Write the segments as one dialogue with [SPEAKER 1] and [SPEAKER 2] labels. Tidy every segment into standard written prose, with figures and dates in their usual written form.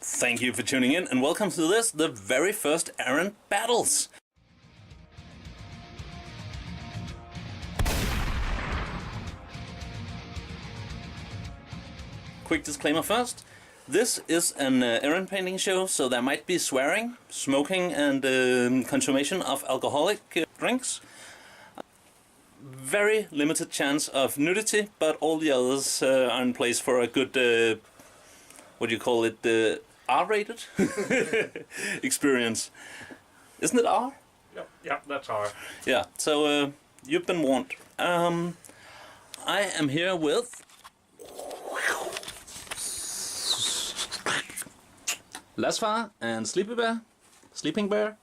[SPEAKER 1] Thank you for tuning in, and welcome to this, the very first Errant battles. Quick disclaimer first. This is an Errant painting show, so there might be swearing, smoking, and consumption of alcoholic drinks. Very limited chance of nudity, but all the others are in place for a good, what do you call it, R-rated experience. Isn't it R?
[SPEAKER 2] Yep, that's R.
[SPEAKER 1] Yeah, so you've been warned. I am here with Lasfar and Sleeping Bear,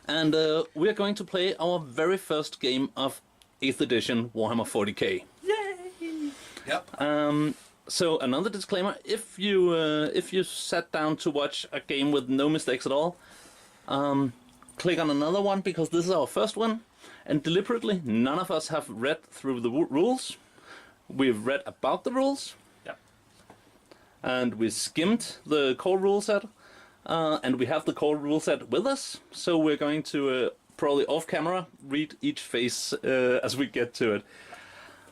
[SPEAKER 1] and we are going to play our very first game of 8th edition Warhammer 40k.
[SPEAKER 2] Yay!
[SPEAKER 3] Yep.
[SPEAKER 1] So another disclaimer: if you sat down to watch a game with no mistakes at all, click on another one, because this is our first one, and deliberately none of us have read through the rules. We've read about the rules.
[SPEAKER 2] Yep.
[SPEAKER 1] And we skimmed the core rule set, and we have the core rule set with us, so we're going to probably off camera read each phase as we get to it.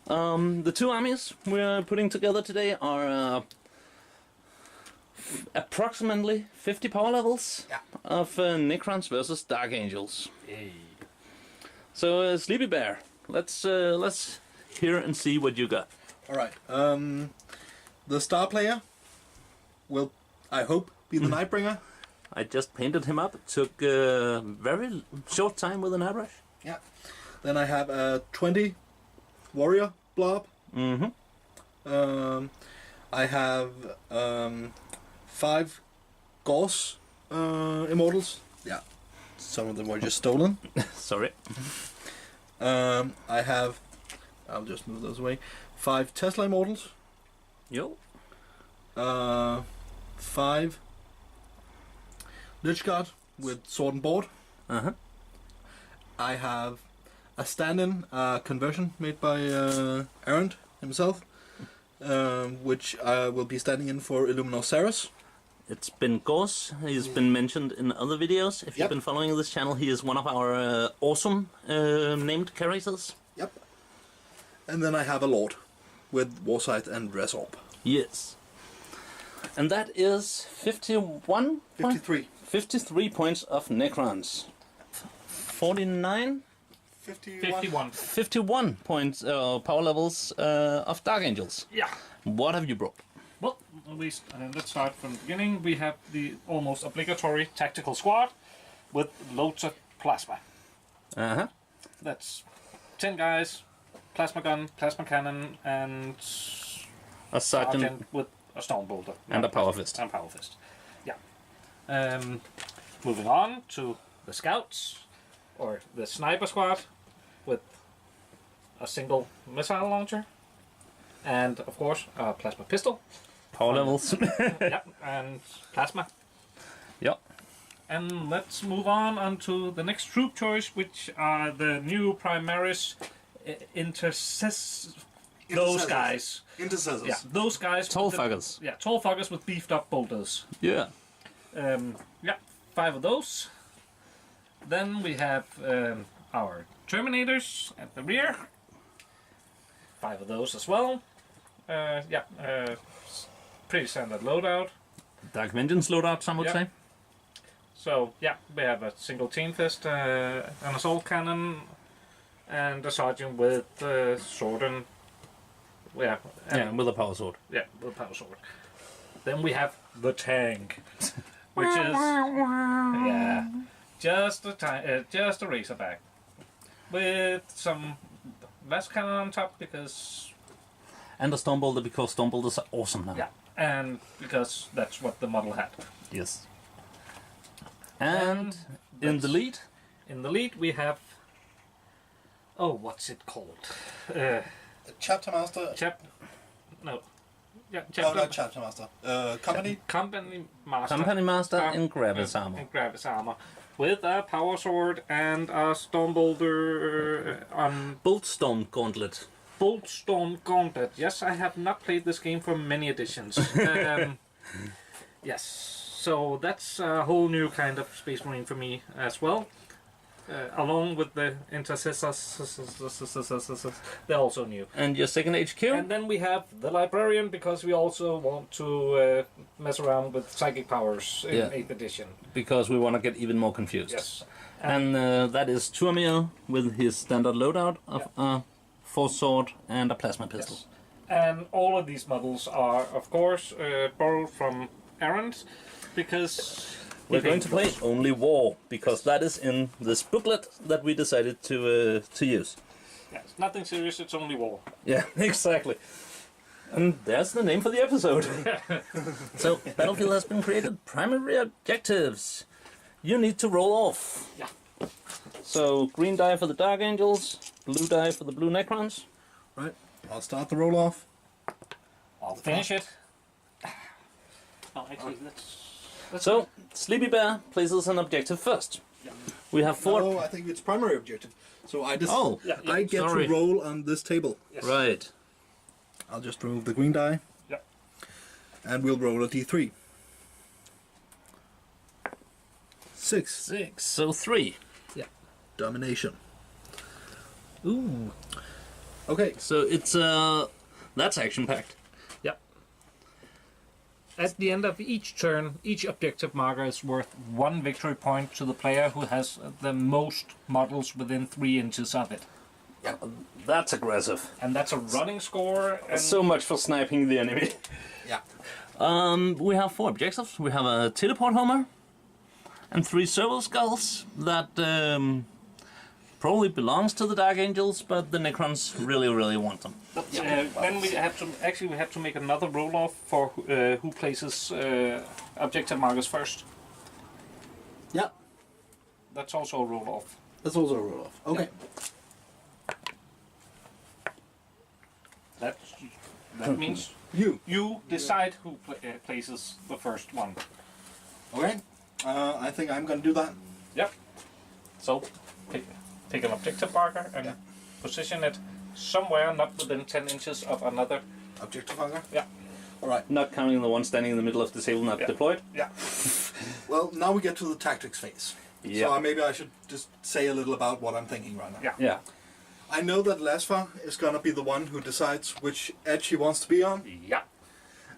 [SPEAKER 1] The two armies we're putting together today are approximately 50 power levels of Necrons versus Dark Angels.
[SPEAKER 2] Yay.
[SPEAKER 1] So Sleepy Bear, let's hear and see what you got.
[SPEAKER 3] All right. The star player will, I hope, be the Nightbringer.
[SPEAKER 1] I just painted him up. It took a very short time with an airbrush.
[SPEAKER 3] Yeah. Then I have a 20 warrior blob.
[SPEAKER 1] Mm-hmm.
[SPEAKER 3] I have 5 Gauss immortals. Yeah. Some of them were just stolen.
[SPEAKER 1] Sorry.
[SPEAKER 3] I have, I'll just move those away, 5 Tesla immortals.
[SPEAKER 1] Yo.
[SPEAKER 3] 5 Lich Guard with sword and board.
[SPEAKER 1] Uh-huh.
[SPEAKER 3] I have a stand-in conversion made by Errant himself, which I will be standing in for Illuminosaurus.
[SPEAKER 1] It's been Gauss. He's been mentioned in other videos. If you've been following this channel, he is one of our awesome named characters.
[SPEAKER 3] Yep. And then I have a Lord with Warsight and Resorb.
[SPEAKER 1] Yes. And that is 51?
[SPEAKER 3] 53.
[SPEAKER 1] 53 points of Necrons. 49?
[SPEAKER 2] 51.
[SPEAKER 1] 51 points power levels of Dark Angels.
[SPEAKER 2] Yeah.
[SPEAKER 1] What have you brought?
[SPEAKER 2] Well, at least, let's start from the beginning. We have the almost obligatory tactical squad with loads of plasma.
[SPEAKER 1] Uh-huh.
[SPEAKER 2] That's 10 guys, plasma gun, plasma cannon, and
[SPEAKER 1] A sergeant
[SPEAKER 2] with a stone boulder.
[SPEAKER 1] and a power fist.
[SPEAKER 2] And power fist. Yeah. Moving on to the scouts, or the sniper squad, with a single missile launcher, and of course a plasma pistol.
[SPEAKER 1] Power levels.
[SPEAKER 2] Yep, and plasma.
[SPEAKER 1] Yep.
[SPEAKER 2] And let's move on to the next troop choice, which are the new Primaris those guys.
[SPEAKER 3] Intercessors.
[SPEAKER 2] Yeah, those guys.
[SPEAKER 1] Tall fuckers.
[SPEAKER 2] Yeah, tall fuckers with beefed up boulders.
[SPEAKER 1] Yeah.
[SPEAKER 2] Yeah, 5 of those. Then we have our Terminators at the rear. 5 of those as well. Pretty standard loadout.
[SPEAKER 1] Dark Vengeance loadout, some would say.
[SPEAKER 2] So, yeah, we have a single Team Fist, an assault cannon, and a sergeant with sword and...
[SPEAKER 1] Yeah, with a power sword.
[SPEAKER 2] Yeah, with a power sword. Then we have the tank, which is... just a Razorback. With some less cannon on top, because...
[SPEAKER 1] And a Stormbolter, because Stormbolters are awesome now.
[SPEAKER 2] Yeah, and because that's what the model had.
[SPEAKER 1] Yes. And in the lead?
[SPEAKER 2] In the lead we have... Oh, what's it called?
[SPEAKER 3] Chapter Master.
[SPEAKER 2] No. Yeah,
[SPEAKER 3] No, not Chapter Master. Company.
[SPEAKER 2] Company Master.
[SPEAKER 1] Company Master in Gravis armor.
[SPEAKER 2] In Gravis armor. With a power sword and a Stormbolter on...
[SPEAKER 1] Boltstorm Gauntlet.
[SPEAKER 2] Boltstorm Gauntlet. Yes, I have not played this game for many editions. Yes. So that's a whole new kind of Space Marine for me as well. Along with the intercessors, they're also new.
[SPEAKER 1] And your second HQ?
[SPEAKER 2] And then we have the librarian, because we also want to mess around with psychic powers in 8th edition.
[SPEAKER 1] Because we want to get even more confused.
[SPEAKER 2] Yes.
[SPEAKER 1] And that is Turmiel with his standard loadout of a force sword and a plasma pistol.
[SPEAKER 2] Yes. And all of these models are, of course, borrowed from Errant, because
[SPEAKER 1] we're going to play only war, because that is in this booklet that we decided to use.
[SPEAKER 2] Yeah, it's nothing serious, it's only war.
[SPEAKER 1] Yeah, exactly. And there's the name for the episode. So, Battlefield has been created. Primary objectives. You need to roll off.
[SPEAKER 2] Yeah.
[SPEAKER 1] So, green die for the Dark Angels, blue die for the Blue Necrons.
[SPEAKER 3] Right. I'll start the roll off.
[SPEAKER 2] I'll finish it. Oh, actually, let's
[SPEAKER 1] So, Sleepy Bear places an objective first.
[SPEAKER 2] Yeah.
[SPEAKER 1] We have 4...
[SPEAKER 3] No, I think it's primary objective. So I just I get
[SPEAKER 1] sorry.
[SPEAKER 3] to roll on this table.
[SPEAKER 2] Yes.
[SPEAKER 1] Right.
[SPEAKER 3] I'll just remove the green die.
[SPEAKER 2] Yep.
[SPEAKER 3] And we'll roll a d3. 6.
[SPEAKER 1] 6. So 3.
[SPEAKER 3] Domination.
[SPEAKER 1] Ooh.
[SPEAKER 3] Okay.
[SPEAKER 1] So it's that's action packed.
[SPEAKER 2] Yep. At the end of each turn, each objective marker is worth 1 victory point to the player who has the most models within 3 inches of it.
[SPEAKER 1] That's aggressive.
[SPEAKER 2] And that's a running score. And
[SPEAKER 1] So much for sniping the enemy.
[SPEAKER 3] Yeah.
[SPEAKER 1] We have 4 objectives. We have a teleport homer and 3 servo skulls that probably belongs to the Dark Angels, but the Necrons really want them.
[SPEAKER 2] then we have to make another roll off for who places objective markers first.
[SPEAKER 3] Yeah.
[SPEAKER 2] That's also a roll off.
[SPEAKER 3] That's also a roll off. Okay.
[SPEAKER 2] That means
[SPEAKER 3] You.
[SPEAKER 2] decide who places the first one.
[SPEAKER 3] Okay. I think I'm gonna do that.
[SPEAKER 2] Yep. So take an objective marker and position it somewhere not within 10 inches of another.
[SPEAKER 3] Objective marker.
[SPEAKER 2] Yeah.
[SPEAKER 3] All right.
[SPEAKER 1] Not counting the one standing in the middle of the table not deployed.
[SPEAKER 2] Yeah.
[SPEAKER 3] Well, now we get to the tactics phase.
[SPEAKER 1] Yeah.
[SPEAKER 3] So maybe I should just say a little about what I'm thinking right now.
[SPEAKER 2] Yeah.
[SPEAKER 1] Yeah.
[SPEAKER 3] I know that Lasfa is gonna be the one who decides which edge he wants to be on,
[SPEAKER 2] Yeah.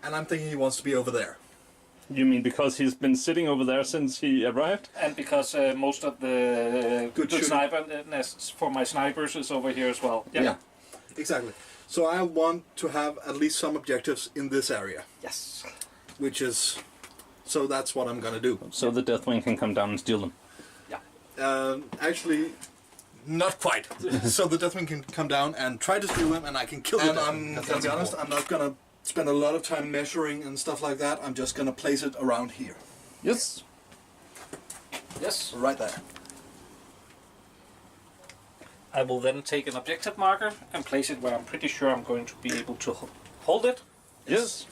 [SPEAKER 3] and I'm thinking he wants to be over there.
[SPEAKER 1] You mean because he's been sitting over there since he arrived?
[SPEAKER 2] And because most of the
[SPEAKER 3] Good shooting.
[SPEAKER 2] sniper nests for my snipers is over here as well.
[SPEAKER 3] Yeah. Exactly. So I want to have at least some objectives in this area,
[SPEAKER 2] Yes.
[SPEAKER 3] which is, so that's what I'm gonna do.
[SPEAKER 1] So the Deathwing can come down and steal them.
[SPEAKER 3] Actually, not quite. So the Deathwing can come down and try to steal them, and I can kill them. And I'm gonna be honest, I'm not gonna spend a lot of time measuring and stuff like that. I'm just gonna place it around here,
[SPEAKER 1] Yes.
[SPEAKER 2] Yes.
[SPEAKER 3] right there.
[SPEAKER 2] I will then take an objective marker and place it where I'm pretty sure I'm going to be able to hold it.
[SPEAKER 1] Yes.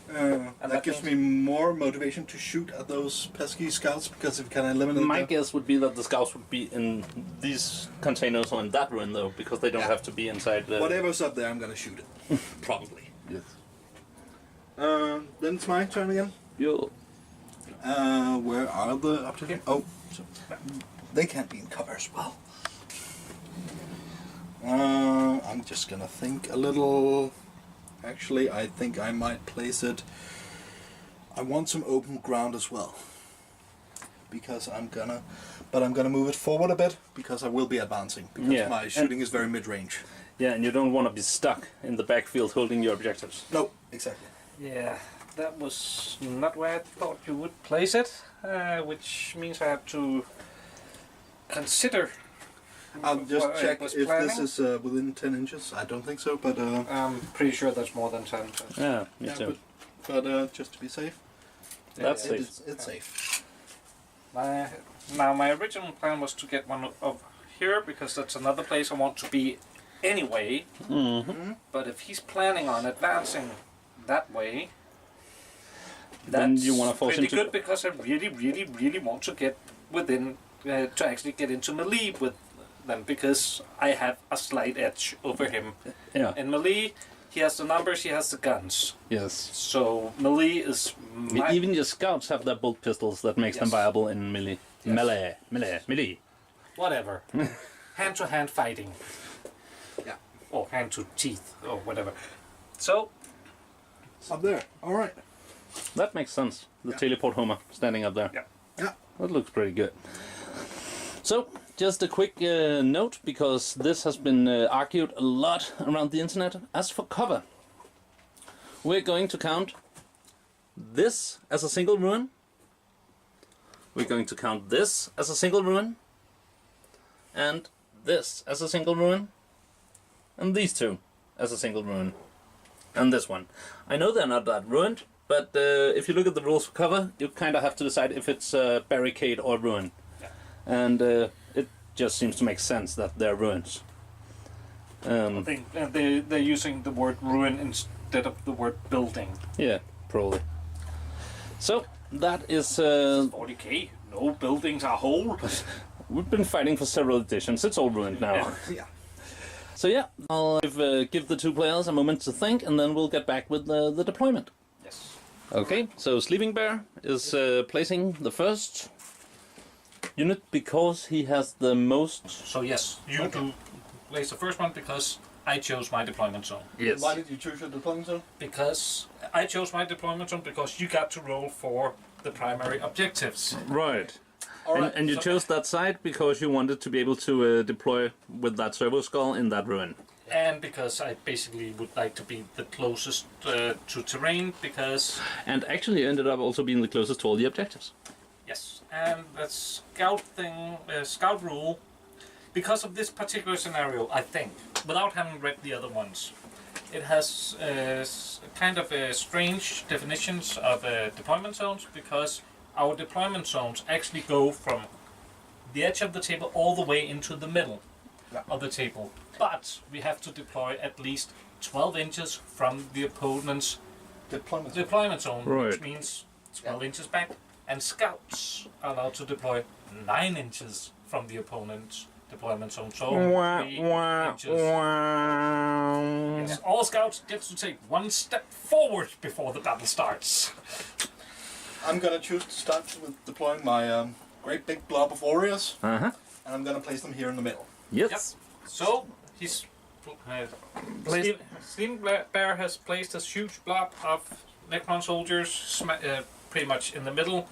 [SPEAKER 3] That
[SPEAKER 2] that
[SPEAKER 3] gives me
[SPEAKER 2] means-
[SPEAKER 3] more motivation to shoot at those pesky scouts, because if we can eliminate
[SPEAKER 1] My
[SPEAKER 3] them,
[SPEAKER 1] guess would be that the scouts would be in these containers or in that room, though, because they don't
[SPEAKER 3] Yeah.
[SPEAKER 1] have to be inside the...
[SPEAKER 3] whatever's up there, I'm gonna shoot it. Probably.
[SPEAKER 1] Yes.
[SPEAKER 3] Then it's my turn again.
[SPEAKER 1] Yo.
[SPEAKER 3] Where are the objectives? Oh, so they can't be in cover as well. I'm just gonna think a little. Actually, I think I might place it. I want some open ground as well, because I'm gonna move it forward a bit, because I will be advancing, because my shooting is very mid-range.
[SPEAKER 1] Yeah, and you don't want to be stuck in the backfield holding your objectives.
[SPEAKER 3] No, exactly.
[SPEAKER 2] Yeah, that was not where I thought you would place it, which means I have to consider.
[SPEAKER 3] I'll just
[SPEAKER 2] what I
[SPEAKER 3] check
[SPEAKER 2] was
[SPEAKER 3] if
[SPEAKER 2] planning.
[SPEAKER 3] this is within 10 inches. I don't think so, but
[SPEAKER 2] I'm pretty sure that's more than 10.
[SPEAKER 1] Yeah, me
[SPEAKER 3] yeah,
[SPEAKER 1] too.
[SPEAKER 3] but just to be safe,
[SPEAKER 1] That's
[SPEAKER 2] Yeah,
[SPEAKER 1] safe.
[SPEAKER 3] it's safe.
[SPEAKER 2] My original plan was to get one of here, because that's another place I want to be anyway.
[SPEAKER 1] Mm-hmm.
[SPEAKER 2] But if he's planning on advancing that way,
[SPEAKER 1] Then
[SPEAKER 2] that's
[SPEAKER 1] you wanna force him
[SPEAKER 2] pretty
[SPEAKER 1] to-
[SPEAKER 2] good, because I really want to get within, to actually get into melee with them, because I have a slight edge over him
[SPEAKER 1] Yeah.
[SPEAKER 2] in melee. He has the numbers, he has the guns.
[SPEAKER 1] Yes.
[SPEAKER 2] So melee is...
[SPEAKER 1] Even your scouts have their bolt pistols that makes them
[SPEAKER 2] Yes.
[SPEAKER 1] viable in melee.
[SPEAKER 2] Yes.
[SPEAKER 1] Melee.
[SPEAKER 2] Whatever. Hand-to-hand fighting.
[SPEAKER 3] Yeah.
[SPEAKER 2] Or hand-to-teeth, or whatever. So,
[SPEAKER 3] Up there. All right.
[SPEAKER 1] That makes sense. The
[SPEAKER 3] Yeah.
[SPEAKER 1] teleport Homer standing up there.
[SPEAKER 2] yeah.
[SPEAKER 3] Yeah.
[SPEAKER 1] That looks pretty good. So, just a quick note, because this has been argued a lot around the internet. As for cover, we're going to count this as a single ruin. We're going to count this as a single ruin. And this as a single ruin. And these two as a single ruin. And this one. I know they're not that ruined, but if you look at the rules for cover, you kind of have to decide if it's a barricade or ruin.
[SPEAKER 2] Yeah.
[SPEAKER 1] And it just seems to make sense that they're ruins.
[SPEAKER 2] I think they're using the word ruin instead of the word building.
[SPEAKER 1] Yeah, probably. So, that is...
[SPEAKER 2] 40k, no buildings are whole.
[SPEAKER 1] we've been fighting for several editions, it's all ruined now.
[SPEAKER 2] Yeah.
[SPEAKER 3] Yeah.
[SPEAKER 1] So yeah, I'll give the two players a moment to think, and then we'll get back with the deployment.
[SPEAKER 2] Yes.
[SPEAKER 1] Okay, so Sleeping Bear is placing the first unit because he has the most...
[SPEAKER 2] So yes, you do place the first one because I chose my deployment zone.
[SPEAKER 1] Yes.
[SPEAKER 3] Why did you choose your deployment zone?
[SPEAKER 2] Because I chose my deployment zone because you got to roll for the primary objectives.
[SPEAKER 1] Right.
[SPEAKER 3] All right.
[SPEAKER 1] And you chose that side because you wanted to be able to deploy with that servo skull in that ruin.
[SPEAKER 2] And because I basically would like to be the closest to terrain, because...
[SPEAKER 1] And actually you ended up also being the closest to all the objectives.
[SPEAKER 2] Yes, and the scout thing, scout rule, because of this particular scenario, I think, without having read the other ones, it has kind of strange definitions of deployment zones, because our deployment zones actually go from the edge of the table all the way into the middle of the table. But we have to deploy at least 12 inches from the opponent's
[SPEAKER 3] Deployment zone.
[SPEAKER 2] zone,
[SPEAKER 1] Right.
[SPEAKER 2] which means 12 inches back. And scouts are allowed to deploy 9 inches from the opponent's deployment zone. So 3 inches. Yes, all scouts get to take 1 step forward before the battle starts.
[SPEAKER 3] I'm gonna choose to start with deploying my great big blob of warriors,
[SPEAKER 1] Uh-huh.
[SPEAKER 3] and I'm gonna place them here in the middle.
[SPEAKER 1] Yes.
[SPEAKER 2] So he's Sleeping Bear has placed a huge blob of Necron soldiers pretty much in the middle,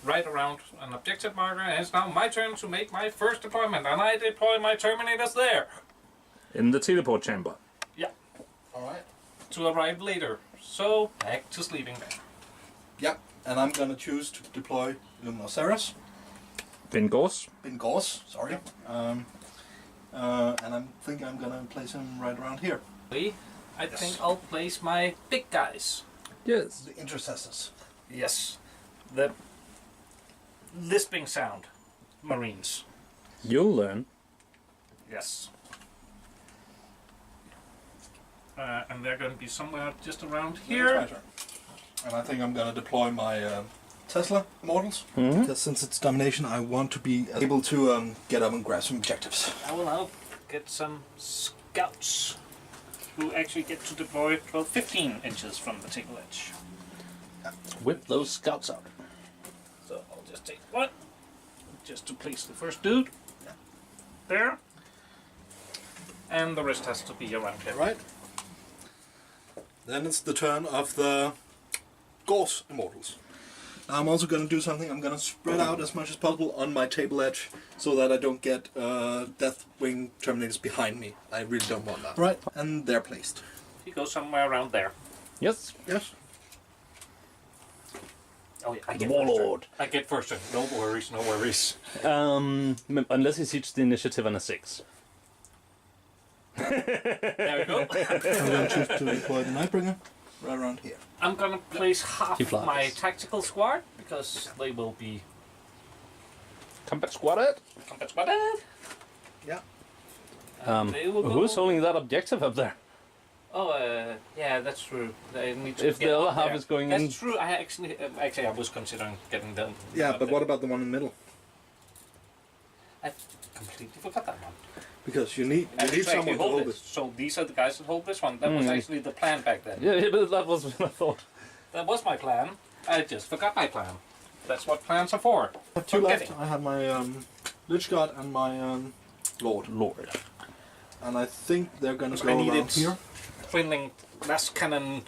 [SPEAKER 2] right around an objective marker, and it's now my turn to make my first deployment, and I deploy my Terminators there.
[SPEAKER 1] In the teleport chamber.
[SPEAKER 2] Yeah,
[SPEAKER 3] All right.
[SPEAKER 2] to arrive later. So back to Sleeping Bear.
[SPEAKER 3] Yep. And I'm gonna choose to deploy Luminoceras.
[SPEAKER 1] Vingors.
[SPEAKER 3] Bingors, sorry. And I think I'm gonna place him right around here.
[SPEAKER 2] I think I'll place my big guys.
[SPEAKER 1] Yes.
[SPEAKER 3] The intercessors.
[SPEAKER 2] Yes, the lisping sound Marines.
[SPEAKER 1] You'll learn.
[SPEAKER 2] Yes. And they're going to be somewhere just around
[SPEAKER 3] It's
[SPEAKER 2] here.
[SPEAKER 3] my turn. And I think I'm gonna deploy my Tesla Immortals.
[SPEAKER 1] Mhm.
[SPEAKER 3] Because since it's domination, I want to be able to get up and grab some objectives.
[SPEAKER 2] I will now get some scouts who actually get to deploy 15 inches from the table edge.
[SPEAKER 1] Whip those scouts out.
[SPEAKER 2] So I'll just take one, just to place the first dude. There. And the rest has to be around here.
[SPEAKER 3] Right. Then it's the turn of the Gorse Immortals. Now I'm also going to do something. I'm going to spread out as much as possible on my table edge so that I don't get Deathwing Terminators behind me. I really don't want that. Right, and they're placed.
[SPEAKER 2] He goes somewhere around there.
[SPEAKER 1] Yes.
[SPEAKER 3] Yes.
[SPEAKER 2] Oh yeah, I
[SPEAKER 1] The
[SPEAKER 2] get
[SPEAKER 1] Warlord.
[SPEAKER 2] first turn. I get first turn. No worries, no worries.
[SPEAKER 1] Unless he seeks the initiative on a 6.
[SPEAKER 2] There we go.
[SPEAKER 3] I'm going to choose to deploy the Nightbringer right around here.
[SPEAKER 2] I'm gonna place half
[SPEAKER 1] He flies.
[SPEAKER 2] my tactical squad because they will be
[SPEAKER 1] Combat squad.
[SPEAKER 2] combat squaded.
[SPEAKER 3] Yeah.
[SPEAKER 2] They will go.
[SPEAKER 1] Who's holding that objective up there?
[SPEAKER 2] Oh, yeah, that's true. They need to
[SPEAKER 1] If
[SPEAKER 2] get
[SPEAKER 1] the other
[SPEAKER 2] up
[SPEAKER 1] half
[SPEAKER 2] there.
[SPEAKER 1] is going
[SPEAKER 2] that's
[SPEAKER 1] in-
[SPEAKER 2] true. I actually I was considering getting them.
[SPEAKER 3] Yeah,
[SPEAKER 2] up
[SPEAKER 3] but
[SPEAKER 2] there.
[SPEAKER 3] what about the one in the middle?
[SPEAKER 2] I completely forgot that one.
[SPEAKER 3] Because you need
[SPEAKER 2] Actually,
[SPEAKER 3] someone to hold
[SPEAKER 2] this.
[SPEAKER 3] it.
[SPEAKER 2] So these are the guys that hold this one. That was actually the plan back then.
[SPEAKER 1] Yeah, but that was what I thought.
[SPEAKER 2] That was my plan. I just forgot my plan. That's what plans are for.
[SPEAKER 3] I have two
[SPEAKER 2] Forgetting.
[SPEAKER 3] left. I have my Lich God and my Lord.
[SPEAKER 1] Lord.
[SPEAKER 3] And I think they're gonna
[SPEAKER 2] I
[SPEAKER 3] go
[SPEAKER 2] need
[SPEAKER 3] around
[SPEAKER 2] it.
[SPEAKER 3] here.
[SPEAKER 2] Twinling blast cannon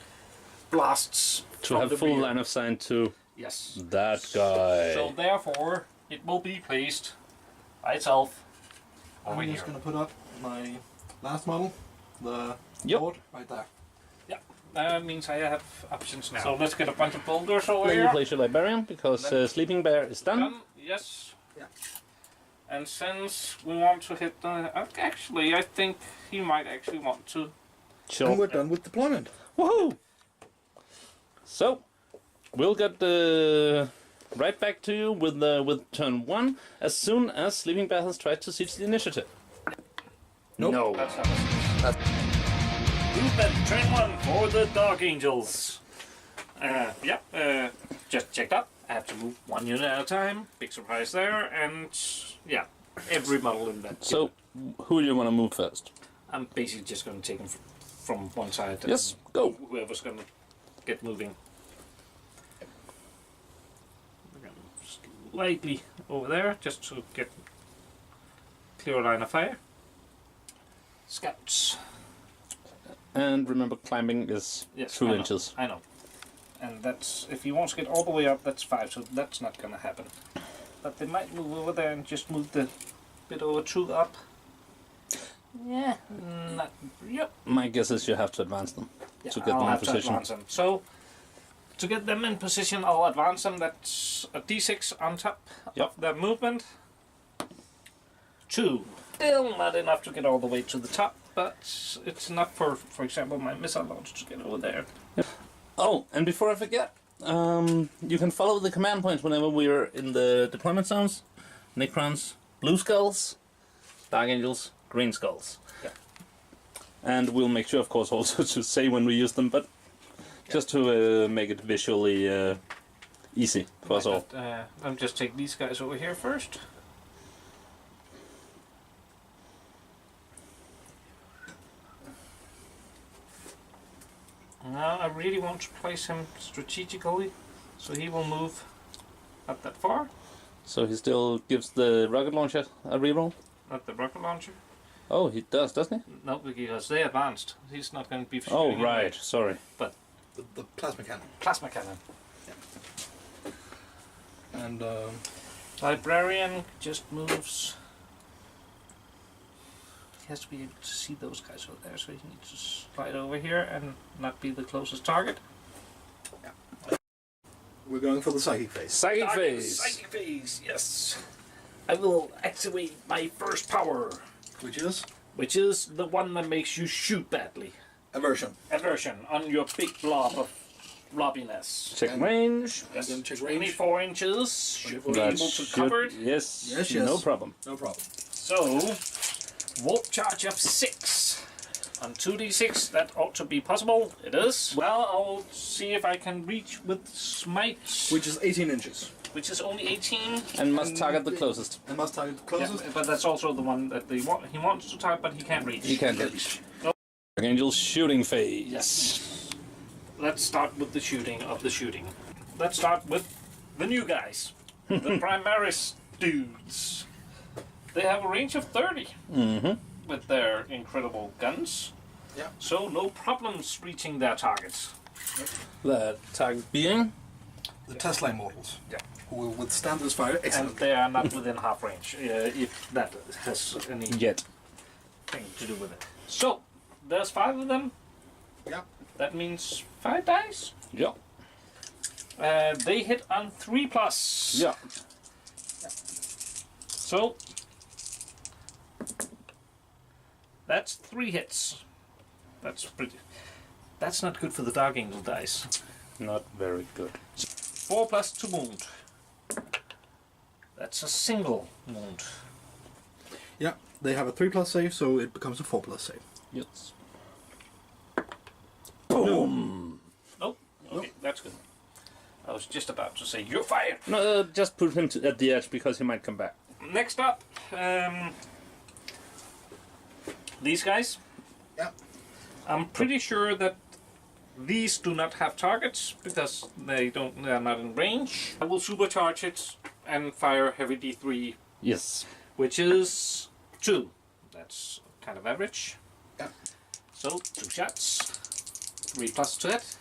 [SPEAKER 2] blasts
[SPEAKER 1] To
[SPEAKER 2] from
[SPEAKER 1] have
[SPEAKER 2] the
[SPEAKER 1] full
[SPEAKER 2] rear.
[SPEAKER 1] line of sight to
[SPEAKER 2] Yes.
[SPEAKER 1] that guy.
[SPEAKER 2] So therefore, it will be placed by itself over
[SPEAKER 3] I'm
[SPEAKER 2] here.
[SPEAKER 3] just gonna put up my last model, the
[SPEAKER 1] Yep.
[SPEAKER 3] Lord, right there.
[SPEAKER 2] Yeah, that means I have options now. So let's get a bunch of boulders over
[SPEAKER 1] Then you
[SPEAKER 2] here.
[SPEAKER 1] place your librarian because Sleeping Bear is done.
[SPEAKER 2] Yes.
[SPEAKER 3] Yeah.
[SPEAKER 2] And since we want to hit the... actually, I think he might actually want to...
[SPEAKER 3] And
[SPEAKER 1] Sure.
[SPEAKER 3] we're done with deployment.
[SPEAKER 1] Woohoo! So, we'll get right back to you with turn 1 as soon as Sleeping Bear has tried to siege the initiative.
[SPEAKER 3] Nope.
[SPEAKER 1] No.
[SPEAKER 2] That's how Move that train one for the Dark Angels. Just checked up. I have to move one unit at a time. Big surprise there, and yeah, every model in that.
[SPEAKER 1] So, who do you want to move first?
[SPEAKER 2] I'm basically just going to take them from one side. And
[SPEAKER 1] Yes, go.
[SPEAKER 2] Whoever's going to get moving. We're going to slightly over there just to get clear line of fire. Scouts.
[SPEAKER 1] And remember, climbing is
[SPEAKER 2] Yes,
[SPEAKER 1] 2
[SPEAKER 2] I know,
[SPEAKER 1] inches.
[SPEAKER 2] I know. And that's, if he wants to get all the way up, that's 5, so that's not going to happen. But they might move over there and just move the bit over 2 up. Yeah, not, yep.
[SPEAKER 1] My guess is you have to advance them
[SPEAKER 2] Yeah,
[SPEAKER 1] to get
[SPEAKER 2] I'll
[SPEAKER 1] them in
[SPEAKER 2] have to
[SPEAKER 1] position.
[SPEAKER 2] advance them. So, to get them in position, I'll advance them. That's a d6 on top
[SPEAKER 1] Yep.
[SPEAKER 2] of their movement. 2. Still not enough to get all the way to the top, but it's enough for example, my missile launch to get over there.
[SPEAKER 1] Oh, and before I forget, you can follow the command points whenever we're in the deployment zones. Necrons, blue skulls, Dark Angels, green skulls.
[SPEAKER 2] Yeah.
[SPEAKER 1] And we'll make sure, of course, also to say when we use them, but just to make it visually easy for us all.
[SPEAKER 2] I'll just take these guys over here first. Now I really want to place him strategically, so he will move not that far.
[SPEAKER 1] So he still gives the rocket launcher a reroll?
[SPEAKER 2] Not the rocket launcher.
[SPEAKER 1] Oh, he does, doesn't he?
[SPEAKER 2] No, because they advanced. He's not going to be
[SPEAKER 1] Oh,
[SPEAKER 2] shooting
[SPEAKER 1] right,
[SPEAKER 2] anyway.
[SPEAKER 1] sorry.
[SPEAKER 3] The plasma cannon.
[SPEAKER 2] Plasma cannon.
[SPEAKER 3] And
[SPEAKER 2] Librarian just moves. He has to be able to see those guys over there, so he needs to slide over here and not be the closest target.
[SPEAKER 3] we're going for the psychic phase.
[SPEAKER 1] Psychic phase.
[SPEAKER 2] Psychic phase, yes. I will activate my first power,
[SPEAKER 3] Which is
[SPEAKER 2] which is the one that makes you shoot badly.
[SPEAKER 3] aversion.
[SPEAKER 2] Aversion on your big blob of blobbiness.
[SPEAKER 1] Check
[SPEAKER 3] And-
[SPEAKER 1] range.
[SPEAKER 3] And then check range.
[SPEAKER 2] 24 inches should be
[SPEAKER 1] That
[SPEAKER 2] able to
[SPEAKER 1] should-
[SPEAKER 2] cover it.
[SPEAKER 1] Yes,
[SPEAKER 3] Yes,
[SPEAKER 1] no
[SPEAKER 3] yes.
[SPEAKER 1] problem.
[SPEAKER 3] No problem.
[SPEAKER 2] So, warp charge of 6. On 2d6, that ought to be possible. It is. Well, I'll see if I can reach with Smite,
[SPEAKER 3] Which is 18 inches.
[SPEAKER 2] which is only 18.
[SPEAKER 1] And must target the closest.
[SPEAKER 3] And must target the
[SPEAKER 2] Yeah,
[SPEAKER 3] closest.
[SPEAKER 2] but that's also the one that he wants to target, but he can't reach.
[SPEAKER 1] He can't reach. Archangel's shooting phase.
[SPEAKER 2] Yes. Let's start with the shooting of the shooting. Let's start with the new guys. The Primaris dudes. They have a range of 30 with their incredible guns.
[SPEAKER 3] Yeah.
[SPEAKER 2] So no problems reaching their targets.
[SPEAKER 1] The target being?
[SPEAKER 3] The Tesla immortals.
[SPEAKER 2] Yeah.
[SPEAKER 3] Who will withstand this fire
[SPEAKER 2] And
[SPEAKER 3] excellently.
[SPEAKER 2] they are not within half range, if that has anything
[SPEAKER 1] Yet.
[SPEAKER 2] to do with it. So, there's 5 of them.
[SPEAKER 3] Yeah.
[SPEAKER 2] That means 5 dice.
[SPEAKER 1] Yeah.
[SPEAKER 2] They hit on 3+.
[SPEAKER 1] Yeah.
[SPEAKER 2] So, that's 3 hits. That's pretty. That's not good for the Dark Angel dice.
[SPEAKER 1] Not very good.
[SPEAKER 2] 4 plus 2 wound. That's a single wound.
[SPEAKER 3] Yeah. They have a 3+ save, so it becomes a 4+ save.
[SPEAKER 1] Yes. Boom!
[SPEAKER 2] Oh, okay, that's good. I was just about to say, you're fired.
[SPEAKER 1] No, just put him at the edge because he might come back.
[SPEAKER 2] next up, these guys.
[SPEAKER 3] Yeah.
[SPEAKER 2] I'm pretty sure that these do not have targets because they are not in range. I will supercharge it and fire heavy D3,
[SPEAKER 1] Yes.
[SPEAKER 2] which is 2. That's kind of average.
[SPEAKER 3] Yeah.
[SPEAKER 2] So 2 shots, 3 plus to hit.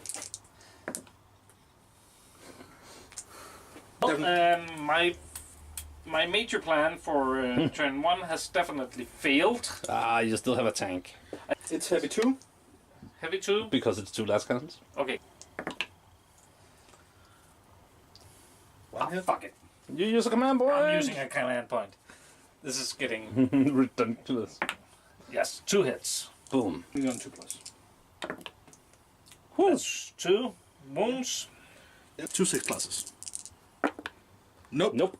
[SPEAKER 2] Well, my major plan for turn 1 has definitely failed.
[SPEAKER 1] Ah, you still have a tank.
[SPEAKER 3] It's heavy 2.
[SPEAKER 2] Heavy 2.
[SPEAKER 1] Because it's 2 last cannons.
[SPEAKER 2] Okay.
[SPEAKER 3] One hit.
[SPEAKER 2] Fuck it.
[SPEAKER 1] You use a command point!
[SPEAKER 2] I'm using a command point. This is getting...
[SPEAKER 1] ridiculous.
[SPEAKER 2] Yes, 2 hits.
[SPEAKER 1] Boom.
[SPEAKER 3] We're on 2 plus.
[SPEAKER 2] That's 2 wounds.
[SPEAKER 3] Yep, 2 6 pluses. Nope.
[SPEAKER 1] Nope.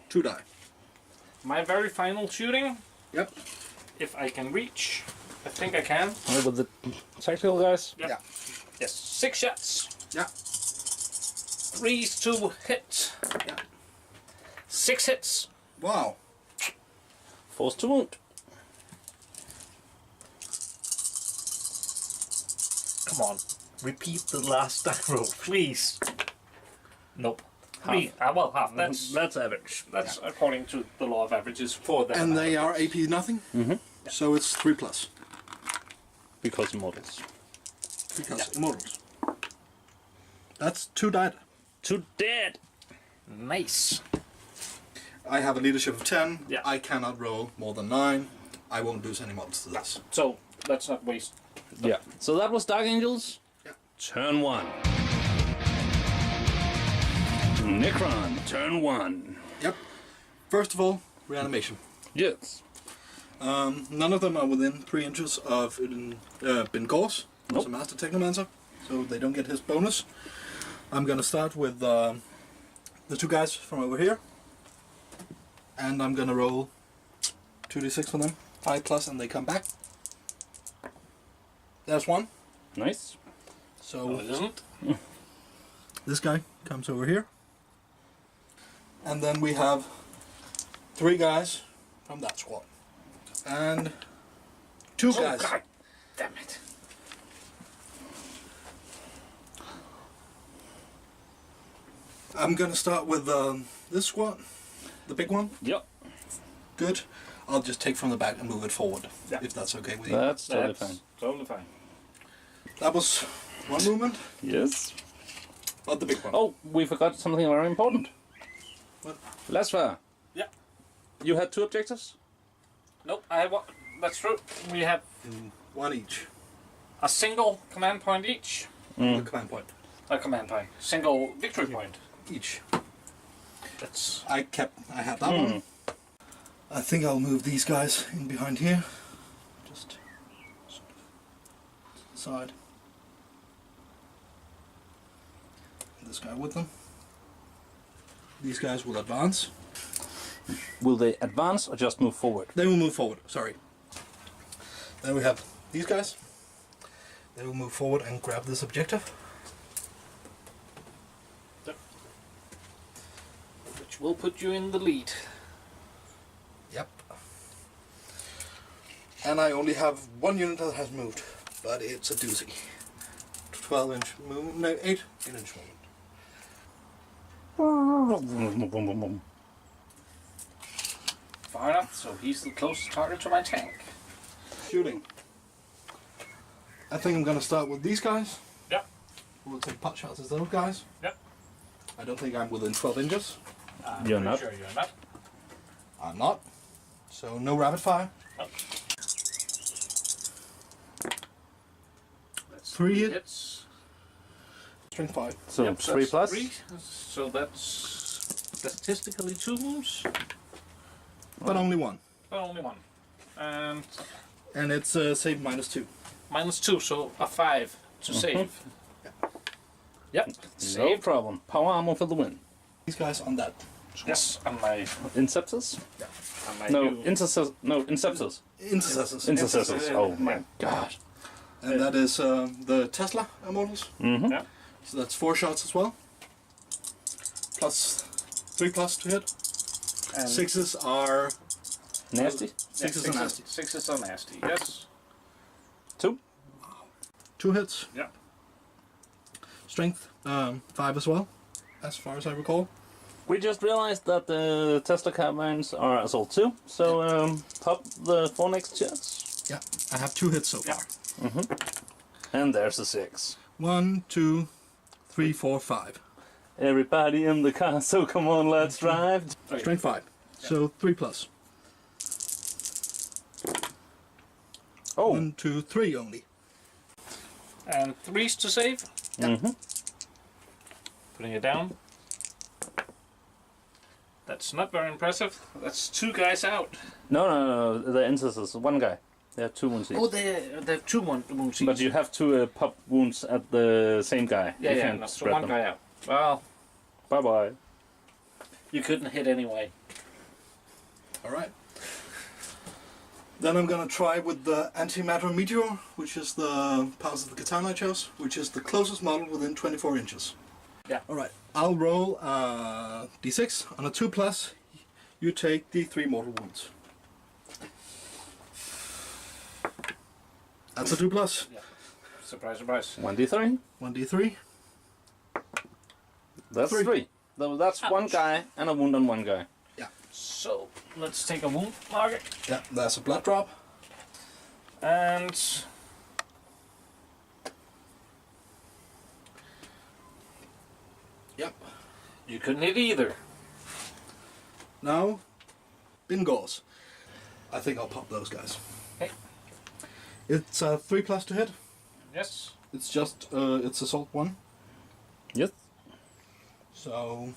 [SPEAKER 3] 2 die.
[SPEAKER 2] My very final shooting,
[SPEAKER 3] Yep.
[SPEAKER 2] if I can reach. I think I can.
[SPEAKER 1] With the tactical guys.
[SPEAKER 2] Yep.
[SPEAKER 3] Yeah.
[SPEAKER 2] Yes, 6 shots.
[SPEAKER 3] Yeah.
[SPEAKER 2] 3's to hit.
[SPEAKER 3] Yeah.
[SPEAKER 2] 6 hits.
[SPEAKER 3] Wow.
[SPEAKER 1] Force to wound.
[SPEAKER 2] Come on, repeat the last die roll, please. Nope.
[SPEAKER 1] Half.
[SPEAKER 2] Well, half. That's
[SPEAKER 1] average.
[SPEAKER 2] That's according to the law of averages for them.
[SPEAKER 3] And they are AP nothing.
[SPEAKER 1] Mm-hmm.
[SPEAKER 3] So it's 3 plus.
[SPEAKER 1] Because immortals.
[SPEAKER 3] Because immortals. That's 2 died.
[SPEAKER 1] 2 dead!
[SPEAKER 2] Nice.
[SPEAKER 3] I have a leadership of 10.
[SPEAKER 2] Yeah.
[SPEAKER 3] I cannot roll more than 9. I won't lose any models to this.
[SPEAKER 2] So let's not waste.
[SPEAKER 1] Yeah. So that was Dark Angels.
[SPEAKER 3] Yeah.
[SPEAKER 1] Turn 1. Necron, turn 1.
[SPEAKER 3] Yep. First of all, reanimation.
[SPEAKER 1] Yes.
[SPEAKER 3] None of them are within 3 inches of Bengors, who's
[SPEAKER 1] Nope.
[SPEAKER 3] a Master Technomancer, so they don't get his bonus. I'm gonna start with the 2 guys from over here, and I'm gonna roll 2d6 for them, 5 plus, and they come back. There's 1.
[SPEAKER 1] Nice.
[SPEAKER 3] So
[SPEAKER 2] No, it isn't.
[SPEAKER 3] this guy comes over here, and then we have 3 guys from that squad, and 2
[SPEAKER 2] Oh,
[SPEAKER 3] guys.
[SPEAKER 2] God damn it.
[SPEAKER 3] I'm gonna start with this squad, the big one.
[SPEAKER 1] Yep.
[SPEAKER 3] Good. I'll just take from the back and move it forward,
[SPEAKER 2] Yeah.
[SPEAKER 3] if that's okay with you.
[SPEAKER 1] That's totally
[SPEAKER 2] That's
[SPEAKER 1] fine.
[SPEAKER 2] totally fine.
[SPEAKER 3] That was one movement,
[SPEAKER 1] Yes.
[SPEAKER 3] but the big one.
[SPEAKER 1] Oh, we forgot something very important.
[SPEAKER 3] What?
[SPEAKER 1] Lasvar,
[SPEAKER 2] Yeah.
[SPEAKER 1] you had 2 objectives?
[SPEAKER 2] Nope, I have one. That's true. We have
[SPEAKER 3] One each.
[SPEAKER 2] a single command point each.
[SPEAKER 3] The command point.
[SPEAKER 2] A command point. Single victory point.
[SPEAKER 3] Each.
[SPEAKER 2] That's...
[SPEAKER 3] I had that one. I think I'll move these guys in behind here. Just sort of to the side. And this guy with them. These guys will advance.
[SPEAKER 1] Will they advance or just move forward?
[SPEAKER 3] They will move forward, sorry. Then we have these guys. They will move forward and grab this objective.
[SPEAKER 2] Which will put you in the lead.
[SPEAKER 3] Yep. And I only have 1 unit that has moved, but it's a doozy. 12-inch movement, no, 8-inch movement.
[SPEAKER 2] Far enough, so he's the closest target to my tank.
[SPEAKER 3] Shooting. I think I'm going to start with these guys.
[SPEAKER 2] Yep.
[SPEAKER 3] We'll take pot shots as those guys.
[SPEAKER 2] Yep.
[SPEAKER 3] I don't think I'm within 12 inches.
[SPEAKER 1] You're
[SPEAKER 2] Pretty
[SPEAKER 1] not?
[SPEAKER 2] Sure you're not.
[SPEAKER 3] I'm not. So no rapid fire.
[SPEAKER 2] Nope. That's
[SPEAKER 3] 3 hit.
[SPEAKER 2] hits.
[SPEAKER 3] String 5.
[SPEAKER 1] So
[SPEAKER 2] Yep,
[SPEAKER 1] 3
[SPEAKER 2] that's
[SPEAKER 1] plus?
[SPEAKER 2] 3. So that's statistically 2 wounds,
[SPEAKER 3] But only 1.
[SPEAKER 2] but only 1. And
[SPEAKER 3] And it's save -2.
[SPEAKER 2] -2, so a 5 to save. Yep.
[SPEAKER 1] No
[SPEAKER 2] Save.
[SPEAKER 1] problem. Power armor for the win.
[SPEAKER 3] These guys on that.
[SPEAKER 2] Yes, on my...
[SPEAKER 1] Inceptors?
[SPEAKER 2] On my
[SPEAKER 1] No,
[SPEAKER 2] new-
[SPEAKER 1] Inceptors.
[SPEAKER 3] Intercessors.
[SPEAKER 1] Intercessors. Oh my god.
[SPEAKER 3] And that is the Tesla Immortals.
[SPEAKER 1] Mm-hmm.
[SPEAKER 2] Yeah.
[SPEAKER 3] So that's 4 shots as well. Plus 3 plus to hit.
[SPEAKER 2] And
[SPEAKER 3] Sixes are
[SPEAKER 1] Nasty.
[SPEAKER 3] Sixes are nasty.
[SPEAKER 2] Sixes are nasty. Yes.
[SPEAKER 1] 2.
[SPEAKER 3] 2 hits.
[SPEAKER 2] Yeah.
[SPEAKER 3] Strength 5 as well, as far as I recall.
[SPEAKER 1] We just realized that the Tesla carbines are assault 2, so pop the 4 next shots.
[SPEAKER 3] Yeah, I have 2 hits so far.
[SPEAKER 1] And there's a 6.
[SPEAKER 3] 1, 2, 3, 4, 5.
[SPEAKER 1] Everybody in the car, so come on, let's drive.
[SPEAKER 3] Strength 5. So 3 plus.
[SPEAKER 1] Oh.
[SPEAKER 3] 1, 2, 3 only.
[SPEAKER 2] And 3s to save. Putting it down. That's not very impressive. That's 2 guys out.
[SPEAKER 1] No, the instances, 1 guy. They have 2 wounds each.
[SPEAKER 2] Oh, they have 2 wounds each.
[SPEAKER 1] But you have to pop wounds at the same guy.
[SPEAKER 2] Yeah,
[SPEAKER 1] you
[SPEAKER 2] yeah,
[SPEAKER 1] can't
[SPEAKER 2] no, so
[SPEAKER 1] spread
[SPEAKER 2] 1
[SPEAKER 1] them.
[SPEAKER 2] guy out. Well,
[SPEAKER 1] Bye-bye.
[SPEAKER 2] you couldn't hit anyway.
[SPEAKER 3] Alright. Then I'm gonna try with the Antimatter Meteor, which is the pass of the katana I chose, which is the closest model within 24 inches.
[SPEAKER 2] Yeah.
[SPEAKER 3] Alright, I'll roll d6. On a 2 plus, you take d3 mortal wounds. That's a 2 plus.
[SPEAKER 2] Yeah. Surprise, surprise.
[SPEAKER 1] 1d3.
[SPEAKER 3] 1d3.
[SPEAKER 1] That's 3. So that's
[SPEAKER 2] Ouch.
[SPEAKER 1] 1 guy and a wound on 1 guy.
[SPEAKER 2] So, let's take a wound marker.
[SPEAKER 3] Yeah, that's a blood drop.
[SPEAKER 2] And...
[SPEAKER 3] Yep.
[SPEAKER 2] you couldn't hit either.
[SPEAKER 3] Now, Bingors. I think I'll pop those guys.
[SPEAKER 2] Okay.
[SPEAKER 3] It's a 3 plus to hit.
[SPEAKER 2] Yes.
[SPEAKER 3] It's just, it's assault 1.
[SPEAKER 1] Yes.
[SPEAKER 3] So,